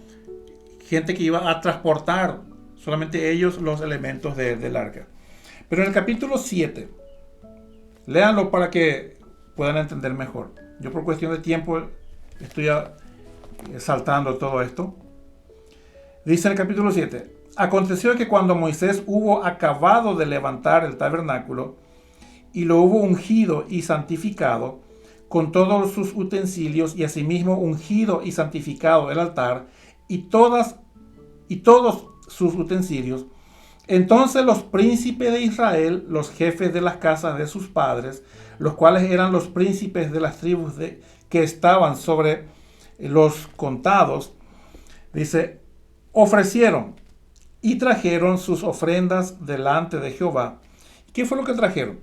gente que iba a transportar solamente ellos los elementos del arca. Pero en el capítulo 7, léanlo para que puedan entender mejor. Yo por cuestión de tiempo estoy saltando todo esto. Dice en el capítulo 7, aconteció que cuando Moisés hubo acabado de levantar el tabernáculo y lo hubo ungido y santificado con todos sus utensilios, y asimismo ungido y santificado el altar y todos sus utensilios, entonces los príncipes de Israel, los jefes de las casas de sus padres, los cuales eran los príncipes de las tribus que estaban sobre los contados, dice, ofrecieron y trajeron sus ofrendas delante de Jehová. ¿Qué fue lo que trajeron?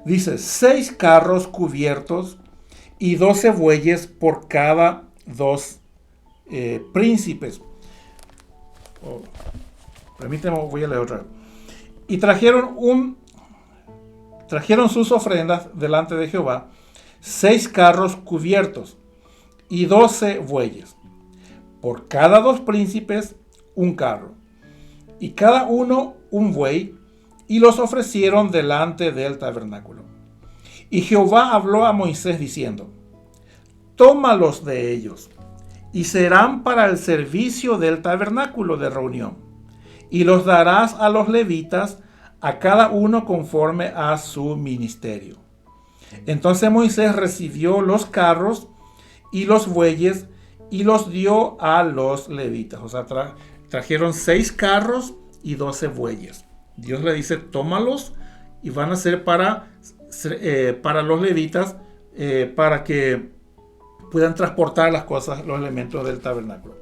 Dice, 6 carros cubiertos y 12 bueyes por cada 2 príncipes. Permíteme, voy a leer otra vez. Y trajeron sus ofrendas delante de Jehová, 6 carros cubiertos y 12 bueyes, por cada 2 príncipes un carro, y cada uno un buey, y los ofrecieron delante del tabernáculo. Y Jehová habló a Moisés diciendo: tómalos de ellos, y serán para el servicio del tabernáculo de reunión, y los darás a los levitas, a cada uno conforme a su ministerio. Entonces Moisés recibió los carros y los bueyes y los dio a los levitas. O sea, trajeron 6 carros y 12 bueyes. Dios le dice: tómalos, y van a ser para los levitas, para que puedan transportar las cosas, los elementos del tabernáculo.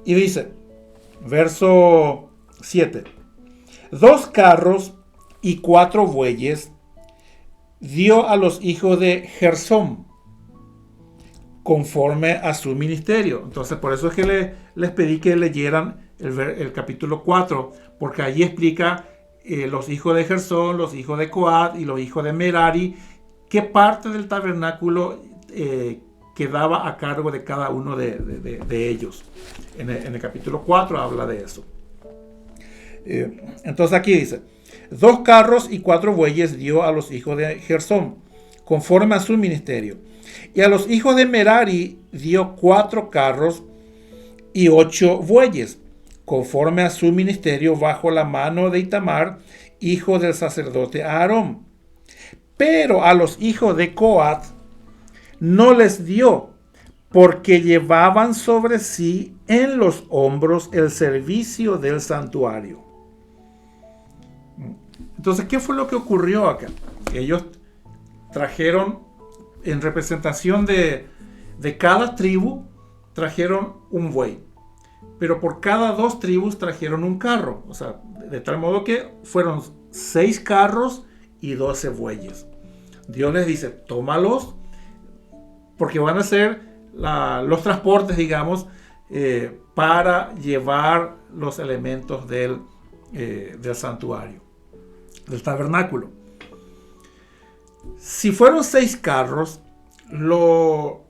Y dice, verso 7: 2 carros y 4 bueyes dio a los hijos de Gersón, conforme a su ministerio. Entonces, por eso es que les pedí que leyeran el capítulo 4, porque allí explica los hijos de Gersón, los hijos de Coat y los hijos de Merari, qué parte del tabernáculo quedaba a cargo de cada uno de ellos. En el capítulo 4 habla de eso. Entonces aquí dice: 2 carros y 4 bueyes dio a los hijos de Gersón, conforme a su ministerio. Y a los hijos de Merari dio 4 carros y 8 bueyes, conforme a su ministerio, bajo la mano de Itamar, hijo del sacerdote Aarón. Pero a los hijos de Coat no les dio, porque llevaban sobre sí en los hombros el servicio del santuario. Entonces, ¿qué fue lo que ocurrió acá? Ellos trajeron, en representación de cada tribu, trajeron un buey. Pero por cada 2 tribus trajeron un carro. O sea, de tal modo que fueron 6 carros y 12 bueyes. Dios les dice: tómalos, porque van a ser los transportes, digamos, para llevar los elementos del santuario, del tabernáculo. Si fueron 6 carros, lo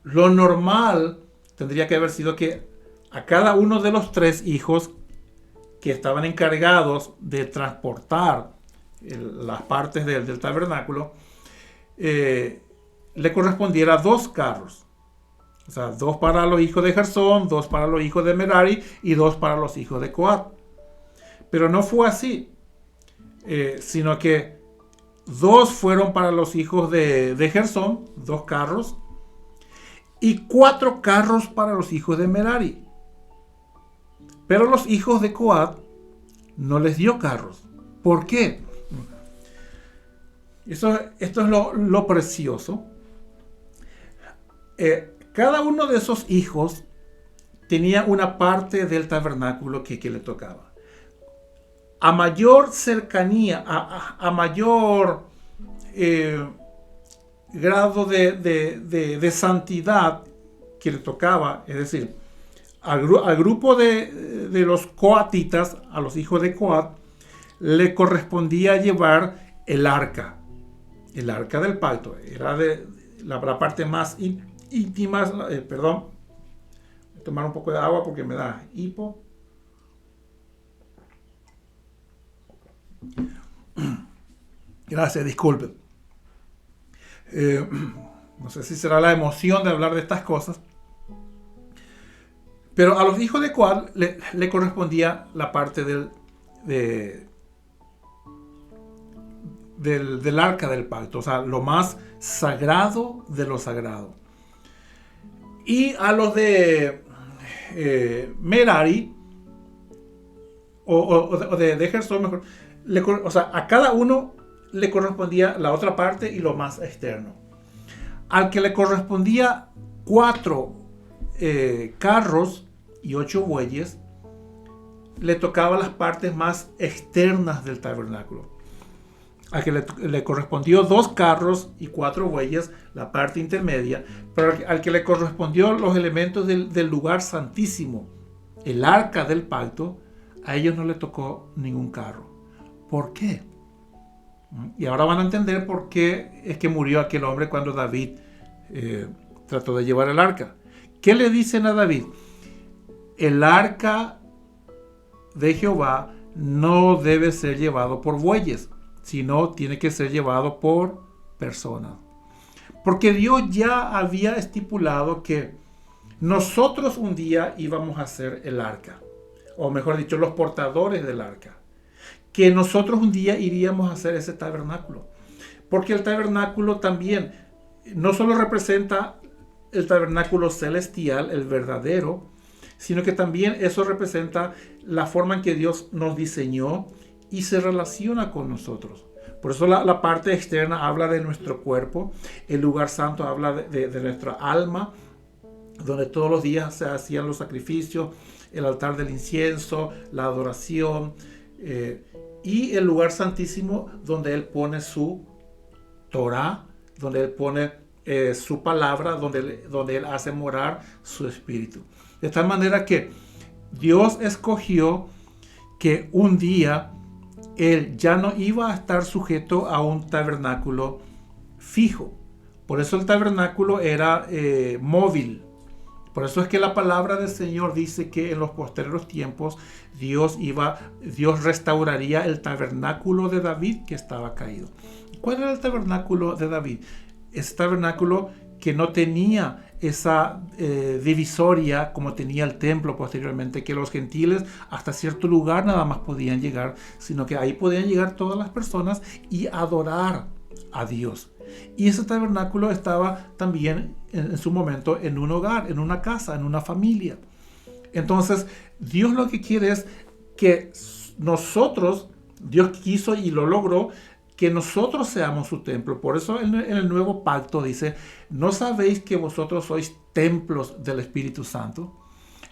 normal tendría que haber sido que a cada uno de los 3 hijos que estaban encargados de transportar las partes del tabernáculo, le correspondiera 2 carros. O sea, 2 para los hijos de Gersón, 2 para los hijos de Merari y 2 para los hijos de Coat. Pero no fue así, sino que 2 fueron para los hijos de Gersón, 2 carros, y 4 carros para los hijos de Merari. Pero los hijos de Coat no les dio carros. ¿Por qué? Esto es lo precioso. Cada uno de esos hijos tenía una parte del tabernáculo que le tocaba. A mayor cercanía, a mayor grado de santidad que le tocaba, es decir, al grupo de los coatitas, a los hijos de Coat, le correspondía llevar el arca del pacto. Era de la parte más íntima. Perdón, voy a tomar un poco de agua porque me da hipo. Gracias, disculpen. No sé si será la emoción de hablar de estas cosas. Pero a los hijos de Coat le correspondía la parte del arca del pacto, o sea, lo más sagrado de lo sagrado. Y a los de Merari, o de Gersón, mejor, o sea, a cada uno le correspondía la otra parte y lo más externo. Al que le correspondía 4 carros y 8 bueyes, le tocaba las partes más externas del tabernáculo. Al que le correspondió 2 carros y 4 bueyes, la parte intermedia. Pero al que le correspondió los elementos del lugar santísimo, el arca del pacto, a ellos no le tocó ningún carro. ¿Por qué? Y ahora van a entender por qué es que murió aquel hombre cuando David trató de llevar el arca. ¿Qué le dicen a David? El arca de Jehová no debe ser llevado por bueyes, sino tiene que ser llevado por personas. Porque Dios ya había estipulado que nosotros un día íbamos a ser el arca, o mejor dicho, los portadores del arca. Que nosotros un día iríamos a hacer ese tabernáculo. Porque el tabernáculo también no solo representa el tabernáculo celestial, el verdadero, sino que también eso representa la forma en que Dios nos diseñó y se relaciona con nosotros. Por eso la parte externa habla de nuestro cuerpo, el lugar santo habla de nuestra alma, donde todos los días se hacían los sacrificios, el altar del incienso, la adoración, y el lugar santísimo donde Él pone su Torah, donde Él pone su palabra, donde Él hace morar su espíritu. De tal manera que Dios escogió que un día Él ya no iba a estar sujeto a un tabernáculo fijo. Por eso el tabernáculo era móvil. Por eso es que la palabra del Señor dice que en los posteriores tiempos Dios restauraría el tabernáculo de David que estaba caído. ¿Cuál era el tabernáculo de David? Ese tabernáculo que no tenía esa divisoria como tenía el templo posteriormente, que los gentiles hasta cierto lugar nada más podían llegar, sino que ahí podían llegar todas las personas y adorar a Dios. Y ese tabernáculo estaba también en su momento en un hogar, en una casa, en una familia. Entonces, Dios lo que quiere es que nosotros, Dios quiso y lo logró, que nosotros seamos su templo. Por eso en el nuevo pacto dice, ¿no sabéis que vosotros sois templos del Espíritu Santo?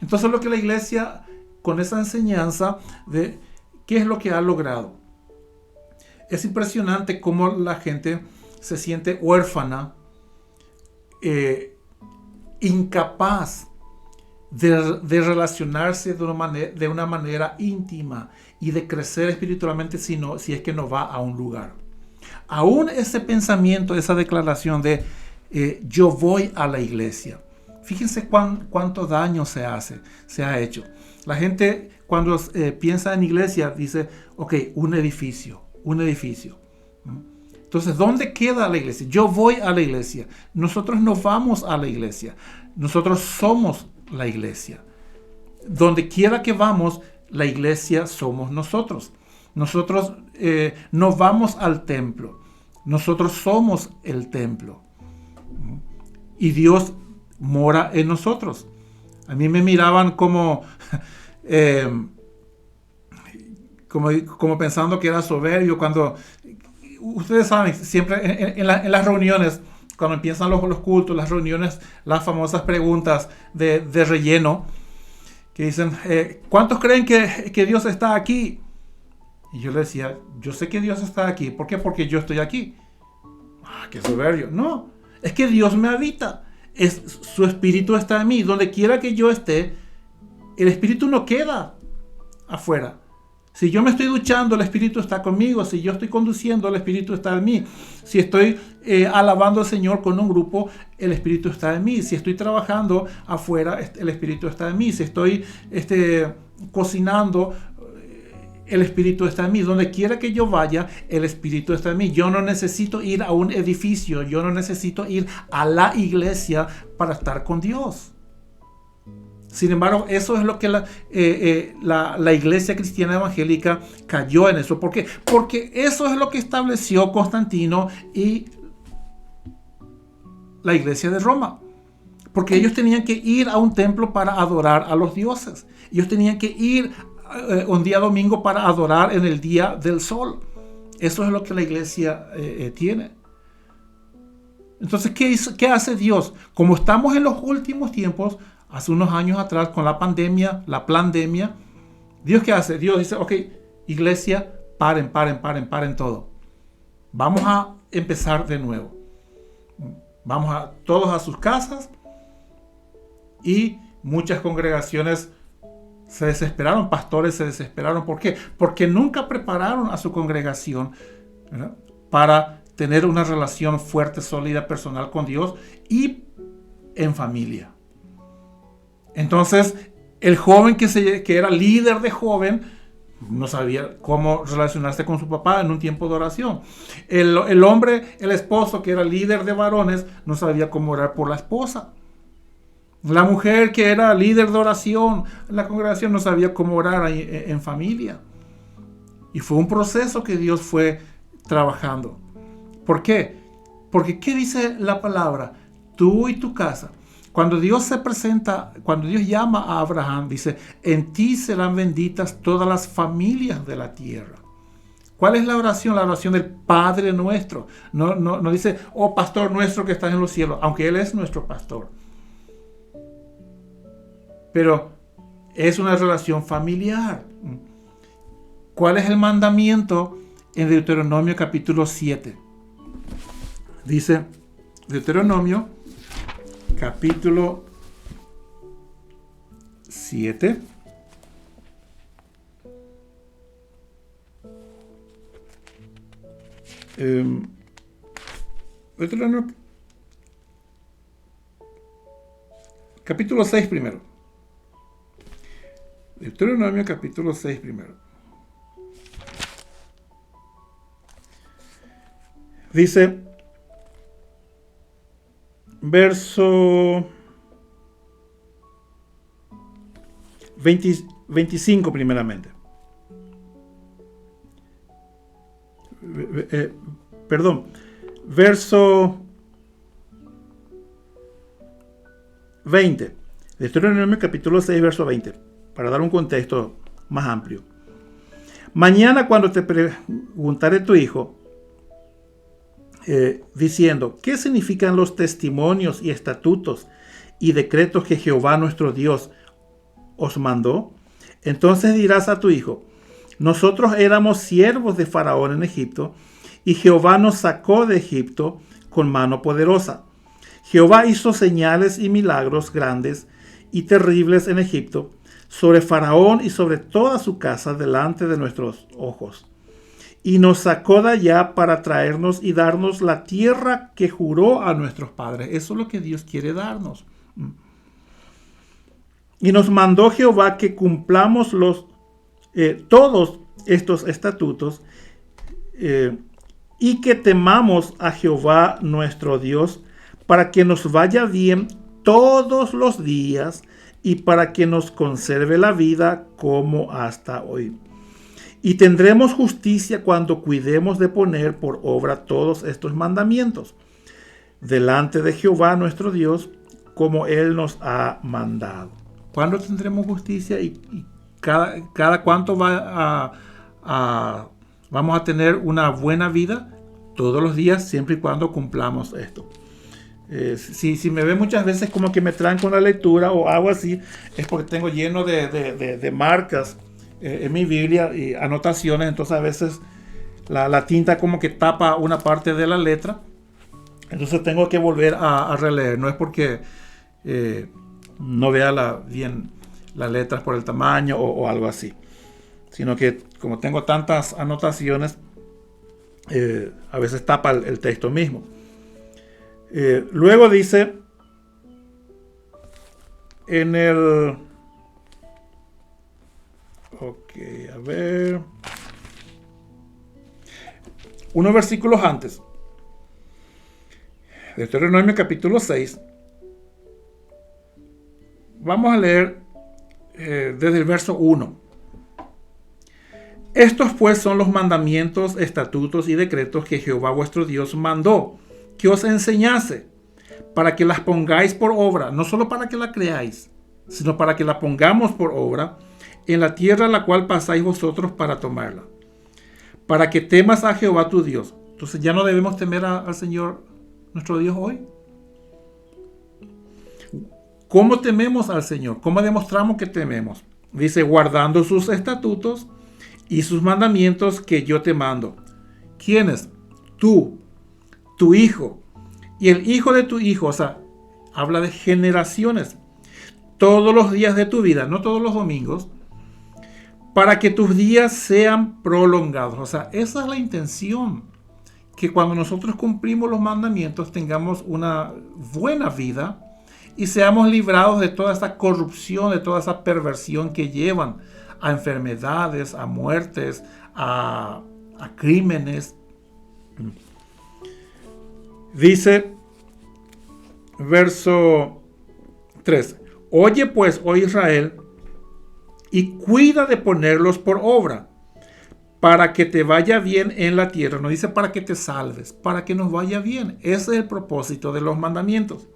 Entonces lo que la iglesia, con esa enseñanza de qué es lo que ha logrado, es impresionante cómo la gente se siente huérfana, incapaz de relacionarse de una manera íntima y de crecer espiritualmente si es que no va a un lugar. Aún ese pensamiento, esa declaración de yo voy a la iglesia. Fíjense cuánto daño se ha hecho. La gente cuando piensa en iglesia dice, ok, un edificio. Entonces, ¿dónde queda la iglesia? Yo voy a la iglesia. Nosotros no vamos a la iglesia. Nosotros somos la iglesia. Donde quiera que vamos, la iglesia somos nosotros. Nosotros no vamos al templo. Nosotros somos el templo. Y Dios mora en nosotros. A mí me miraban como pensando que era soberbio cuando... Ustedes saben, siempre en las reuniones, cuando empiezan los cultos, las reuniones, las famosas preguntas de relleno, que dicen, ¿cuántos creen que Dios está aquí? Y yo le decía, yo sé que Dios está aquí. ¿Por qué? Porque yo estoy aquí. ¡Qué soberbio! No, es que Dios me habita. Su espíritu está en mí. Donde quiera que yo esté, el espíritu no queda afuera. Si yo me estoy duchando, el Espíritu está conmigo. Si yo estoy conduciendo, el Espíritu está en mí. Si estoy alabando al Señor con un grupo, el Espíritu está en mí. Si estoy trabajando afuera, el Espíritu está en mí. Si estoy cocinando, el Espíritu está en mí. Donde quiera que yo vaya, el Espíritu está en mí. Yo no necesito ir a un edificio. Yo no necesito ir a la iglesia para estar con Dios. Sin embargo, eso es lo que la iglesia cristiana evangélica cayó en eso. ¿Por qué? Porque eso es lo que estableció Constantino y la iglesia de Roma. Porque ellos tenían que ir a un templo para adorar a los dioses. Ellos tenían que ir un día domingo para adorar en el día del sol. Eso es lo que la iglesia tiene. Entonces, ¿qué hace Dios? Como estamos en los últimos tiempos, hace unos años atrás, con la pandemia, la plandemia, ¿Dios qué hace? Dios dice, ok, iglesia, paren todo. Vamos a empezar de nuevo. Vamos todos a sus casas. Y muchas congregaciones se desesperaron, pastores se desesperaron. ¿Por qué? Porque nunca prepararon a su congregación, ¿verdad?, para tener una relación fuerte, sólida, personal con Dios y en familia. Entonces, el joven que era líder de joven, No sabía cómo relacionarse con su papá en un tiempo de oración. El hombre, el esposo que era líder de varones, no sabía cómo orar por la esposa. La mujer que era líder de oración en la congregación no sabía cómo orar ahí en familia. Y fue un proceso que Dios fue trabajando. ¿Por qué? Porque ¿qué dice la palabra? Tú y tu casa. Cuando Dios se presenta, cuando Dios llama a Abraham, dice, en ti serán benditas todas las familias de la tierra. ¿Cuál es la oración? La oración del Padre nuestro. No dice, oh pastor nuestro que estás en los cielos, aunque Él es nuestro pastor. Pero es una relación familiar. ¿Cuál es el mandamiento en Deuteronomio capítulo 7? Dice, Deuteronomio capítulo 7. Deuteronomio capítulo 6 primero. Deuteronomio capítulo 6 primero. Dice, verso 25 primeramente. Verso 20. Deuteronomio capítulo 6, verso 20. Para dar un contexto más amplio. Mañana cuando te preguntare tu hijo, diciendo, ¿qué significan los testimonios y estatutos y decretos que Jehová nuestro Dios os mandó? Entonces dirás a tu hijo, nosotros éramos siervos de Faraón en Egipto, y Jehová nos sacó de Egipto con mano poderosa. Jehová hizo señales y milagros grandes y terribles en Egipto, sobre Faraón y sobre toda su casa delante de nuestros ojos. Y nos sacó de allá para traernos y darnos la tierra que juró a nuestros padres. Eso es lo que Dios quiere darnos. Y nos mandó Jehová que cumplamos todos estos estatutos y que temamos a Jehová nuestro Dios para que nos vaya bien todos los días y para que nos conserve la vida como hasta hoy. Y tendremos justicia cuando cuidemos de poner por obra todos estos mandamientos delante de Jehová nuestro Dios, como Él nos ha mandado. ¿Cuándo tendremos justicia y cada cuánto vamos a tener una buena vida? Todos los días, siempre y cuando cumplamos esto. Si me ven muchas veces como que me traen con la lectura o algo así, es porque tengo lleno de marcas en mi Biblia y anotaciones. Entonces a veces la tinta como que tapa una parte de la letra, entonces tengo que volver a releer. No es porque no vea bien las letras por el tamaño o algo así, sino que como tengo tantas anotaciones, a veces tapa el texto mismo. Luego dice en el unos versículos antes, Deuteronomio capítulo 6, vamos a leer desde el verso 1. Estos pues son los mandamientos, estatutos y decretos que Jehová vuestro Dios mandó que os enseñase, para que las pongáis por obra, no solo para que la creáis, sino para que la pongamos por obra en la tierra a la cual pasáis vosotros para tomarla, para que temas a Jehová tu Dios. Entonces ya no debemos temer al Señor nuestro Dios hoy. ¿Cómo tememos al Señor? ¿Cómo demostramos que tememos? Dice, guardando sus estatutos y sus mandamientos que yo te mando. ¿Quiénes? Tú, tu hijo y el hijo de tu hijo. O sea, habla de generaciones. Todos los días de tu vida, no todos los domingos, para que tus días sean prolongados. O sea, esa es la intención. Que cuando nosotros cumplimos los mandamientos tengamos una buena vida y seamos librados de toda esa corrupción, de toda esa perversión que llevan a enfermedades, a muertes, a crímenes. Dice, verso 3, oye pues, oh Israel, y cuida de ponerlos por obra, para que te vaya bien en la tierra. No dice para que te salves, para que nos vaya bien. Ese es el propósito de los mandamientos.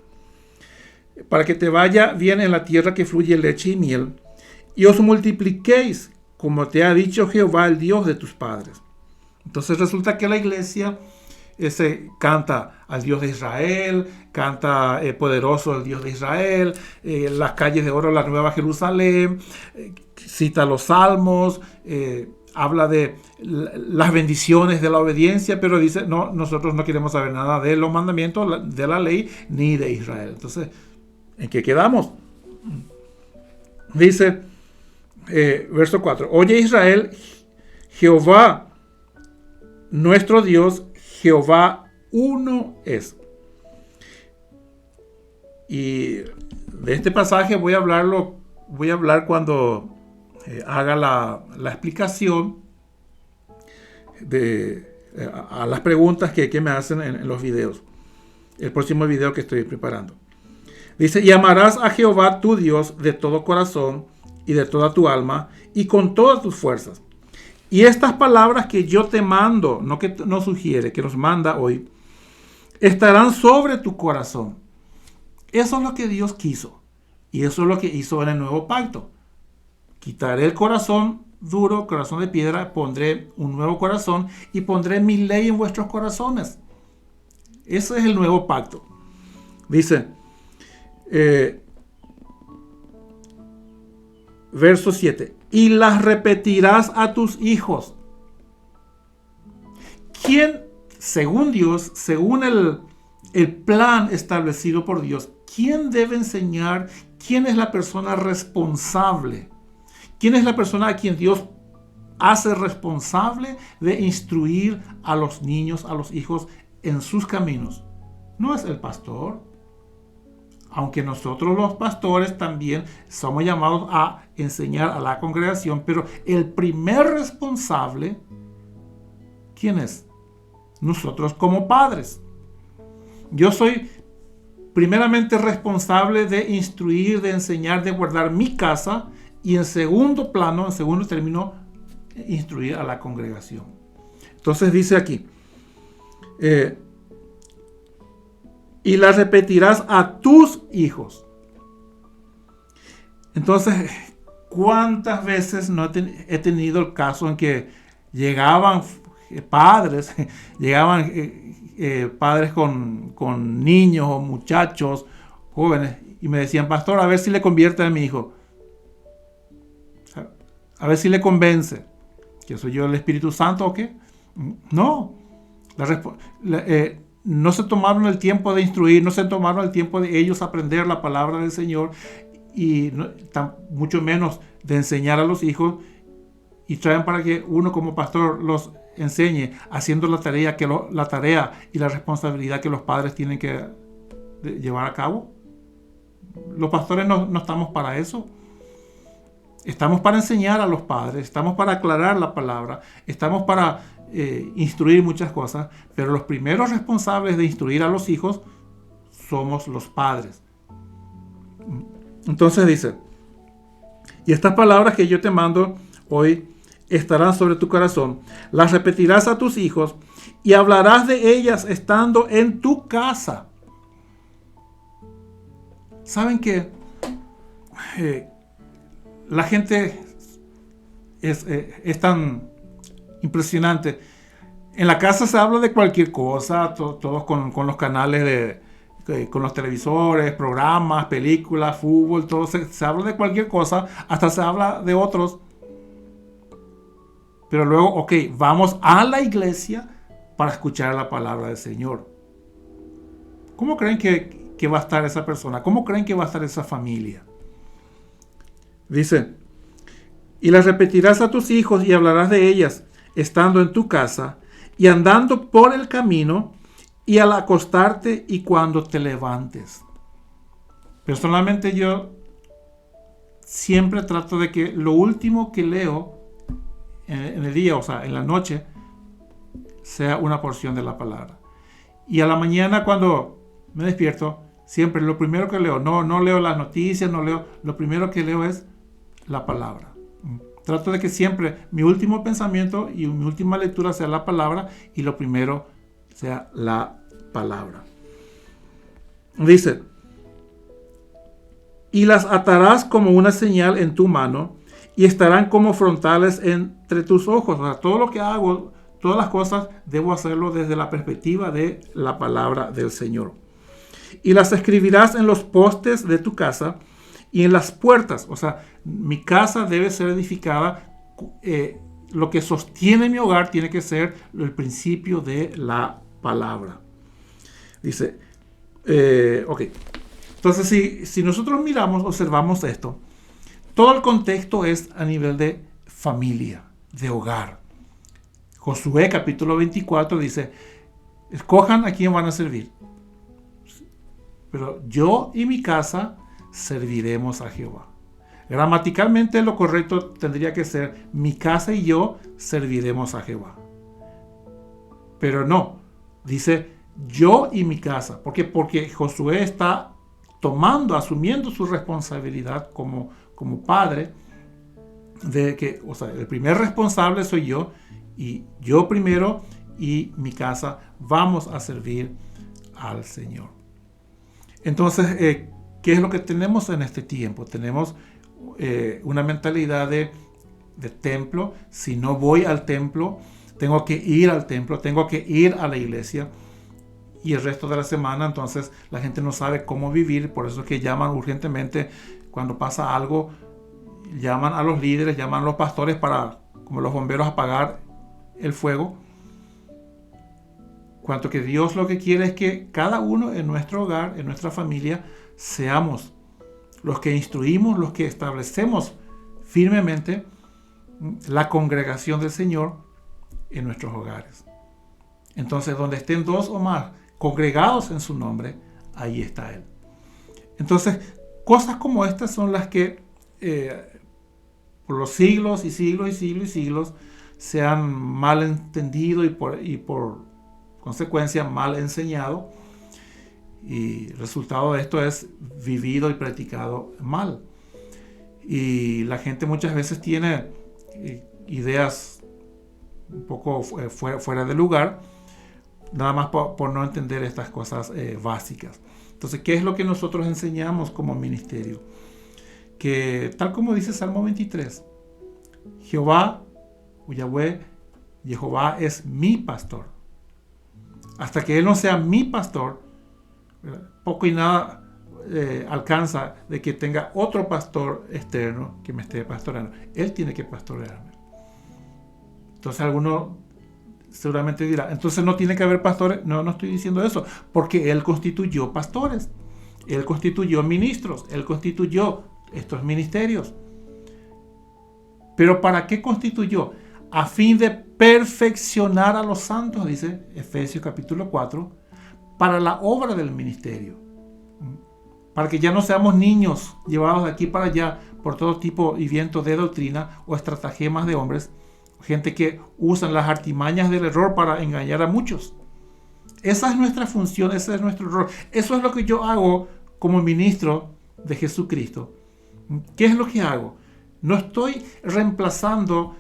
Para que te vaya bien en la tierra que fluye leche y miel, y os multipliquéis, como te ha dicho Jehová, el Dios de tus padres. Entonces resulta que la iglesia canta al Dios de Israel, canta poderoso el Dios de Israel, las calles de oro, la Nueva Jerusalén, cita los salmos, habla de las bendiciones de la obediencia, pero dice, no, nosotros no queremos saber nada de los mandamientos, de la ley, ni de Israel. Entonces, ¿en qué quedamos? Dice, verso 4, oye Israel, Jehová, nuestro Dios, Jehová uno es. Y de este pasaje voy a hablar cuando haga la explicación a las preguntas que me hacen en los videos. El próximo video que estoy preparando. Dice, y amarás a Jehová tu Dios de todo corazón y de toda tu alma y con todas tus fuerzas. Y estas palabras que yo te mando, no que nos sugiere, que nos manda hoy, estarán sobre tu corazón. Eso es lo que Dios quiso. Y eso es lo que hizo en el nuevo pacto. Quitaré el corazón duro, corazón de piedra, pondré un nuevo corazón y pondré mi ley en vuestros corazones. Ese es el nuevo pacto. Dice, verso 7. Y las repetirás a tus hijos. ¿Quién, según Dios, según el plan establecido por Dios, quién debe enseñar? ¿Quién es la persona responsable? ¿Quién es la persona a quien Dios hace responsable de instruir a los niños, a los hijos en sus caminos? No es el pastor. Aunque nosotros los pastores también somos llamados a enseñar a la congregación, pero el primer responsable, ¿quién es? Nosotros como padres. Yo soy primeramente responsable de instruir, de enseñar, de guardar mi casa y en segundo plano, en segundo término, instruir a la congregación. Entonces dice aquí, y las repetirás a tus hijos. Entonces, ¿cuántas veces no he tenido el caso en que llegaban padres, padres con niños o muchachos jóvenes y me decían, pastor, a ver si le convierte a mi hijo, a ver si le convence, que soy yo el Espíritu Santo o qué? No, no se tomaron el tiempo de instruir, no se tomaron el tiempo de ellos aprender la palabra del Señor y mucho menos de enseñar a los hijos, y traen para que uno como pastor los enseñe haciendo la tarea y la responsabilidad que los padres tienen que llevar a cabo. Los pastores no estamos para eso. Estamos para enseñar a los padres, estamos para aclarar la palabra, estamos para instruir muchas cosas, pero los primeros responsables de instruir a los hijos somos los padres. Entonces dice, y estas palabras que yo te mando hoy estarán sobre tu corazón, las repetirás a tus hijos y hablarás de ellas estando en tu casa. ¿Saben que la gente es tan impresionante? En la casa se habla de cualquier cosa, todos con los canales con los televisores, programas, películas, fútbol, todo se habla de cualquier cosa, hasta se habla de otros. Pero luego, vamos a la iglesia para escuchar la palabra del Señor. ¿Cómo creen que va a estar esa persona? ¿Cómo creen que va a estar esa familia? Dice, y las repetirás a tus hijos y hablarás de ellas, estando en tu casa y andando por el camino y al acostarte y cuando te levantes. Personalmente yo siempre trato de que lo último que leo en el día, o sea, en la noche, sea una porción de la palabra. Y a la mañana cuando me despierto, siempre lo primero que leo, no leo las noticias, lo primero que leo es la palabra. Trato de que siempre mi último pensamiento y mi última lectura sea la palabra y lo primero sea la palabra. Dice, y las atarás como una señal en tu mano y estarán como frontales entre tus ojos. O sea, todo lo que hago, todas las cosas, debo hacerlo desde la perspectiva de la palabra del Señor. Y las escribirás en los postes de tu casa y en las puertas. O sea, mi casa debe ser edificada. Lo que sostiene mi hogar tiene que ser el principio de la palabra. Dice, ok. Entonces, si nosotros miramos, observamos esto, todo el contexto es a nivel de familia, de hogar. Josué capítulo 24 dice, escojan a quién van a servir. Pero yo y mi casa serviremos a Jehová. Gramaticalmente lo correcto tendría que ser, mi casa y yo serviremos a Jehová. Pero no, dice, yo y mi casa. ¿Por qué? Porque Josué está asumiendo su responsabilidad como padre, de que, o sea, el primer responsable soy yo, y yo primero y mi casa vamos a servir al Señor. Entonces, ¿qué es lo que tenemos en este tiempo? Tenemos una mentalidad de templo. Si no voy al templo, tengo que ir al templo, tengo que ir a la iglesia. Y el resto de la semana, entonces, la gente no sabe cómo vivir. Por eso es que llaman urgentemente, cuando pasa algo, llaman a los líderes, llaman a los pastores para, como los bomberos, apagar el fuego. Cuanto que Dios lo que quiere es que cada uno en nuestro hogar, en nuestra familia, seamos los que instruimos, los que establecemos firmemente la congregación del Señor en nuestros hogares. Entonces, donde estén dos o más congregados en su nombre, ahí está Él. Entonces, cosas como estas son las que por los siglos y siglos y siglos y siglos se han mal entendido y por consecuencia mal enseñado. Y el resultado de esto es vivido y practicado mal. Y la gente muchas veces tiene ideas un poco fuera de lugar, nada más por no entender estas cosas básicas. Entonces, ¿qué es lo que nosotros enseñamos como ministerio? Que tal como dice Salmo 23, Jehová, Yahweh, Jehová es mi pastor. Hasta que Él no sea mi pastor, poco y nada alcanza de que tenga otro pastor externo que me esté pastoreando. Él tiene que pastorearme. Entonces alguno seguramente dirá, entonces no tiene que haber pastores. No estoy diciendo eso, porque Él constituyó pastores, Él constituyó ministros, Él constituyó estos ministerios. Pero ¿para qué constituyó? A fin de perfeccionar a los santos, dice Efesios capítulo 4, para la obra del ministerio. Para que ya no seamos niños llevados de aquí para allá por todo tipo y viento de doctrina o estratagemas de hombres, gente que usan las artimañas del error para engañar a muchos. Esa es nuestra función, ese es nuestro rol. Eso es lo que yo hago como ministro de Jesucristo. ¿Qué es lo que hago? No estoy reemplazando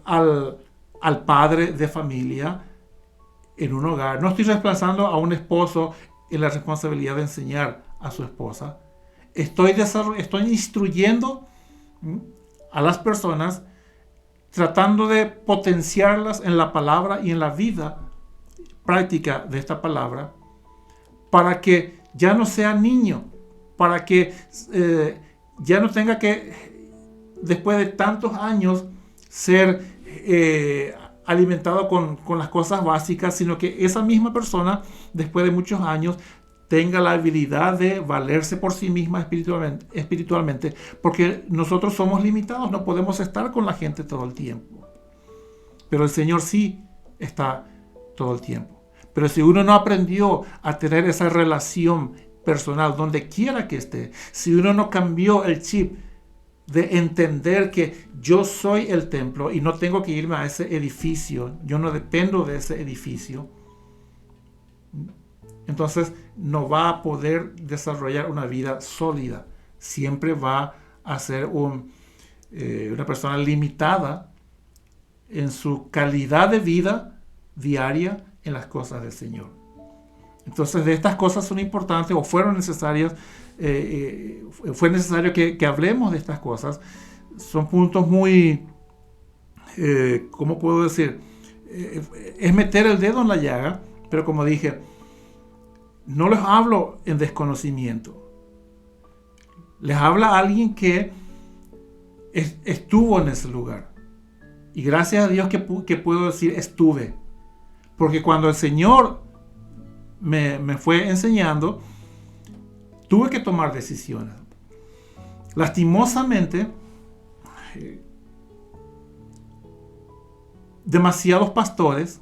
al padre de familia en un hogar. No estoy reemplazando a un esposo en la responsabilidad de enseñar a su esposa. Estoy instruyendo a las personas, tratando de potenciarlas en la palabra y en la vida práctica de esta palabra, para que ya no sea niño, para que ya no tenga que, después de tantos años, ser alimentado con las cosas básicas, sino que esa misma persona, después de muchos años, tenga la habilidad de valerse por sí misma espiritualmente, porque nosotros somos limitados, no podemos estar con la gente todo el tiempo. Pero el Señor sí está todo el tiempo. Pero si uno no aprendió a tener esa relación personal, donde quiera que esté, si uno no cambió el chip de entender que yo soy el templo y no tengo que irme a ese edificio, yo no dependo de ese edificio, entonces no va a poder desarrollar una vida sólida. Siempre va a ser una persona limitada en su calidad de vida diaria en las cosas del Señor. Entonces, de estas cosas son importantes o fueron necesarias, fue necesario que hablemos de estas cosas. Son puntos muy, ¿cómo puedo decir? Es meter el dedo en la llaga, pero como dije, no les hablo en desconocimiento. Les habla alguien que estuvo en ese lugar. Y gracias a Dios que puedo decir estuve. Porque cuando el Señor me fue enseñando, tuve que tomar decisiones. Lastimosamente, demasiados pastores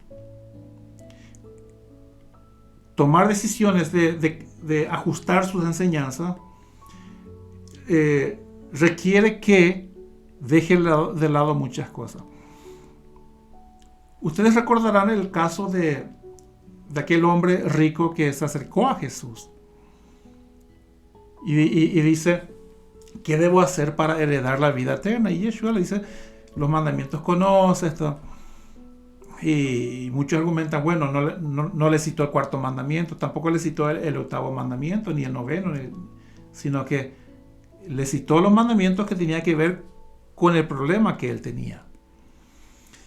tomar decisiones de ajustar sus enseñanzas requiere que deje de lado muchas cosas. Ustedes recordarán el caso de aquel hombre rico que se acercó a Jesús y dice, ¿qué debo hacer para heredar la vida eterna? Y Yeshua le dice, los mandamientos conoces, esto. Y muchos argumentan, bueno, no le citó el cuarto mandamiento, tampoco le citó el octavo mandamiento, ni el noveno, sino que le citó los mandamientos que tenía que ver con el problema que él tenía.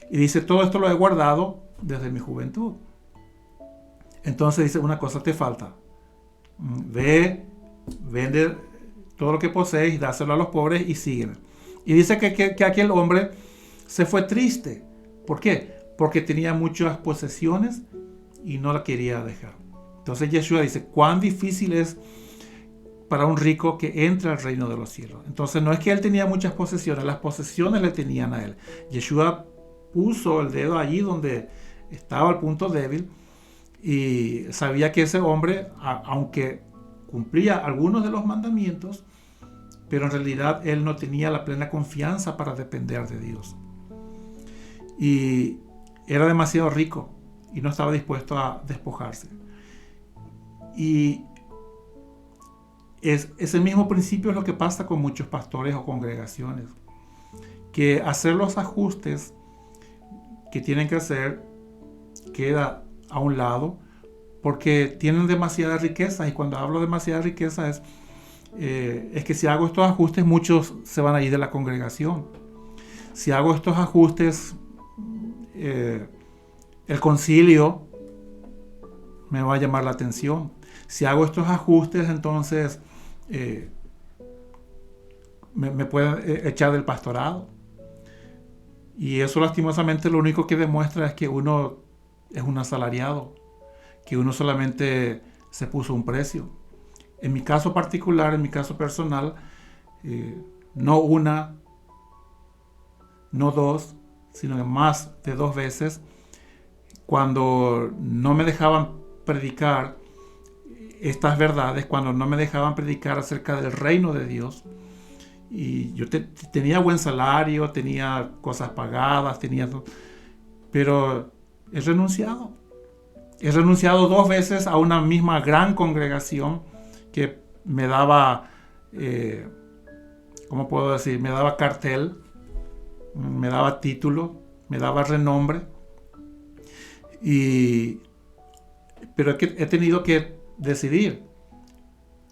Y dice, todo esto lo he guardado desde mi juventud. Entonces dice, una cosa te falta. Ve, vende todo lo que posees y dáselo a los pobres y sígueme. Y dice que aquel hombre se fue triste. ¿Por qué? Porque tenía muchas posesiones y no la quería dejar. Entonces Yeshua dice, cuán difícil es para un rico que entra al reino de los cielos. Entonces no es que él tenía muchas posesiones, las posesiones le tenían a él. Yeshua puso el dedo allí donde estaba el punto débil y sabía que ese hombre, aunque cumplía algunos de los mandamientos, pero en realidad él no tenía la plena confianza para depender de Dios. Y era demasiado rico y no estaba dispuesto a despojarse. Y ese mismo principio es lo que pasa con muchos pastores o congregaciones, que hacer los ajustes que tienen que hacer queda a un lado porque tienen demasiada riqueza. Y cuando hablo de demasiada riqueza es que si hago estos ajustes, muchos se van a ir de la congregación. Si hago estos ajustes, el concilio me va a llamar la atención. Si hago estos ajustes, entonces me pueden echar del pastorado. Y eso lastimosamente lo único que demuestra es que uno es un asalariado, que uno solamente se puso un precio. En mi caso particular, en mi caso personal, no una, no dos, sino que más de 2 veces, cuando no me dejaban predicar estas verdades, cuando no me dejaban predicar acerca del reino de Dios, y yo tenía buen salario, tenía cosas pagadas, pero he renunciado. He renunciado 2 veces a una misma gran congregación que me daba, ¿cómo puedo decir? Me daba cartel, me daba título, me daba renombre. Pero he tenido que decidir,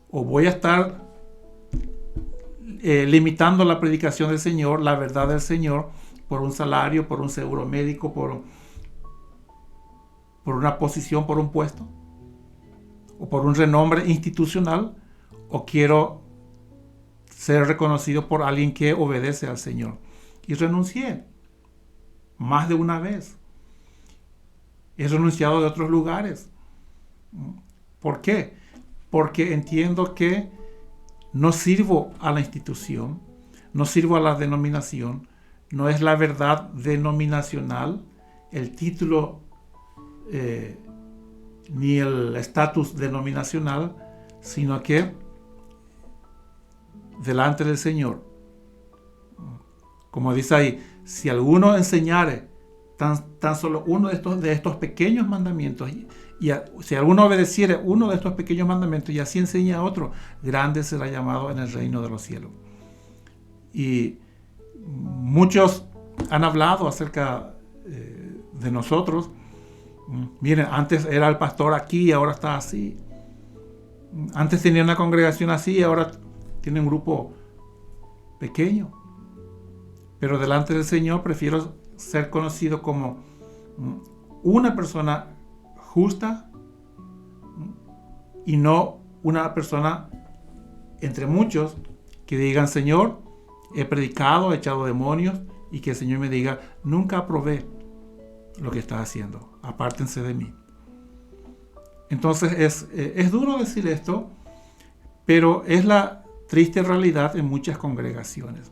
o voy a estar limitando la predicación del Señor, la verdad del Señor, por un salario, por un seguro médico, por una posición, por un puesto, o por un renombre institucional, o quiero ser reconocido por alguien que obedece al Señor. Y renuncié más de una vez. He renunciado de otros lugares. ¿Por qué? Porque entiendo que no sirvo a la institución, no sirvo a la denominación, no es la verdad denominacional, el título ni el estatus denominacional sino que delante del Señor. Como dice ahí, si alguno enseñare tan solo uno de estos pequeños mandamientos, si alguno obedeciere uno de estos pequeños mandamientos y así enseña a otro, grande será llamado en el reino de los cielos. Y muchos han hablado acerca de nosotros. Miren, antes era el pastor aquí y ahora está así. Antes tenía una congregación así y ahora tiene un grupo pequeño. Pero delante del Señor prefiero ser conocido como una persona justa y no una persona entre muchos que digan: Señor, he predicado, he echado demonios, y que el Señor me diga: nunca aprobé lo que estás haciendo, apártense de mí. Entonces es duro decir esto, pero es la triste realidad en muchas congregaciones.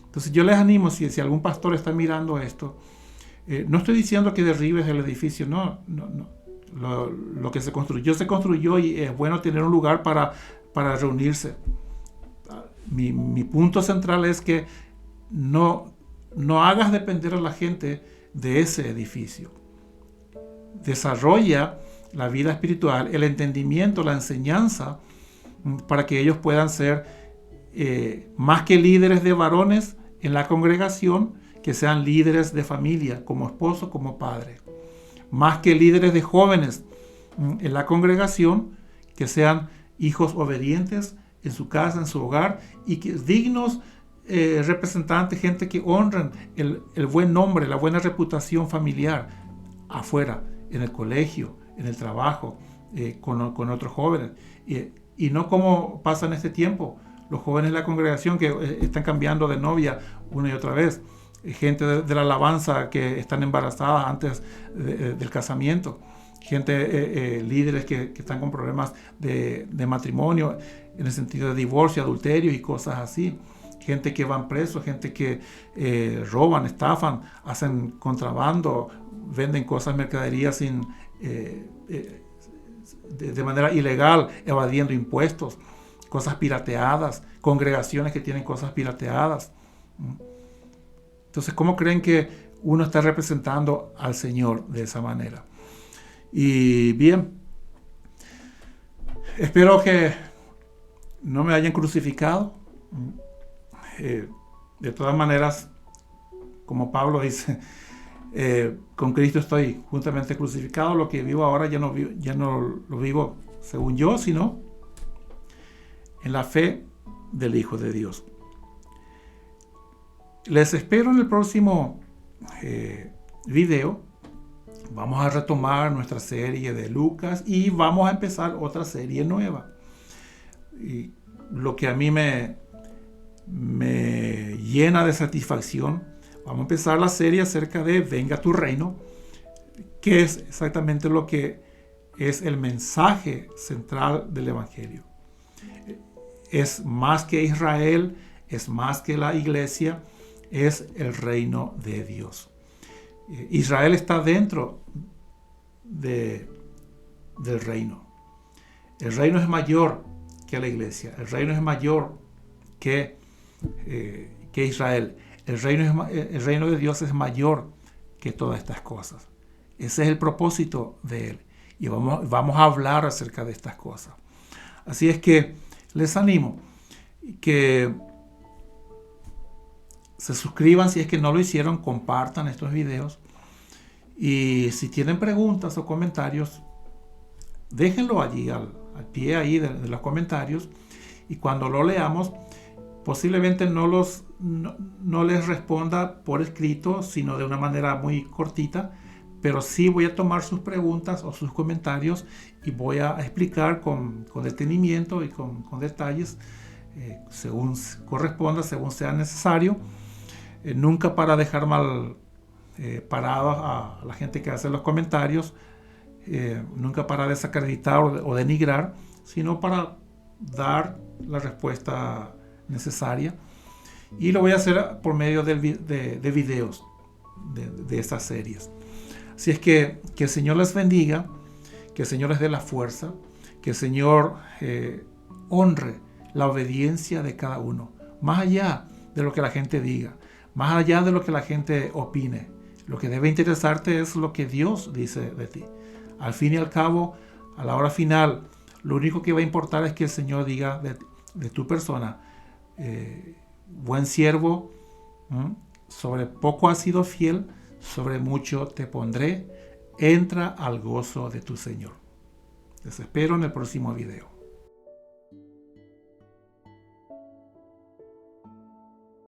Entonces yo les animo, si algún pastor está mirando esto, no estoy diciendo que derribes el edificio, no. Lo que se construyó y es bueno tener un lugar para reunirse. Mi punto central es que no hagas depender a la gente de ese edificio. Desarrolla la vida espiritual, el entendimiento, la enseñanza, para que ellos puedan ser más que líderes de varones en la congregación, que sean líderes de familia, como esposo, como padre. Más que líderes de jóvenes en la congregación, que sean hijos obedientes en su casa, en su hogar, y que dignos representantes, gente que honren el buen nombre, la buena reputación familiar afuera, en el colegio, en el trabajo, con otros jóvenes. Y no como pasa en este tiempo, los jóvenes de la congregación que están cambiando de novia una y otra vez, gente de la alabanza que están embarazadas antes del casamiento, gente, líderes que están con problemas de matrimonio, en el sentido de divorcio, adulterio y cosas así, gente que van presos, gente que roban, estafan, hacen contrabando, venden cosas, mercaderías de manera ilegal, evadiendo impuestos, cosas pirateadas, congregaciones que tienen cosas pirateadas. Entonces, ¿cómo creen que uno está representando al Señor de esa manera? Y bien, espero que no me hayan crucificado. De todas maneras, como Pablo dice, con Cristo estoy juntamente crucificado. Lo que vivo ahora ya no lo vivo según yo, sino en la fe del Hijo de Dios. Les espero en el próximo video. Vamos a retomar nuestra serie de Lucas y vamos a empezar otra serie nueva. Y lo que a mí me llena de satisfacción, vamos a empezar la serie acerca de Venga tu reino, que es exactamente lo que es el mensaje central del Evangelio. Es más que Israel, es más que la iglesia, es el reino de Dios. Israel está dentro del reino. El reino es mayor que la iglesia. El reino es mayor que Israel. El reino de Dios es mayor que todas estas cosas. Ese es el propósito de Él. Y vamos a hablar acerca de estas cosas. Así es que les animo que se suscriban si es que no lo hicieron, compartan estos videos. Y si tienen preguntas o comentarios, déjenlo allí al pie ahí de los comentarios. Y cuando lo leamos, posiblemente no les responda por escrito, sino de una manera muy cortita, pero sí voy a tomar sus preguntas o sus comentarios y voy a explicar con detenimiento y con detalles, según corresponda, según sea necesario, nunca para dejar mal parados a la gente que hace los comentarios, nunca para desacreditar o denigrar, sino para dar la respuesta necesaria. Y lo voy a hacer por medio de videos de estas series. Así es que el Señor les bendiga, que el Señor les dé la fuerza, que el Señor honre la obediencia de cada uno, más allá de lo que la gente diga, más allá de lo que la gente opine. Lo que debe interesarte es lo que Dios dice de ti. Al fin y al cabo, a la hora final, lo único que va a importar es que el Señor diga de tu persona, buen siervo, sobre poco has sido fiel, sobre mucho te pondré, entra al gozo de tu Señor. Les espero en el próximo video.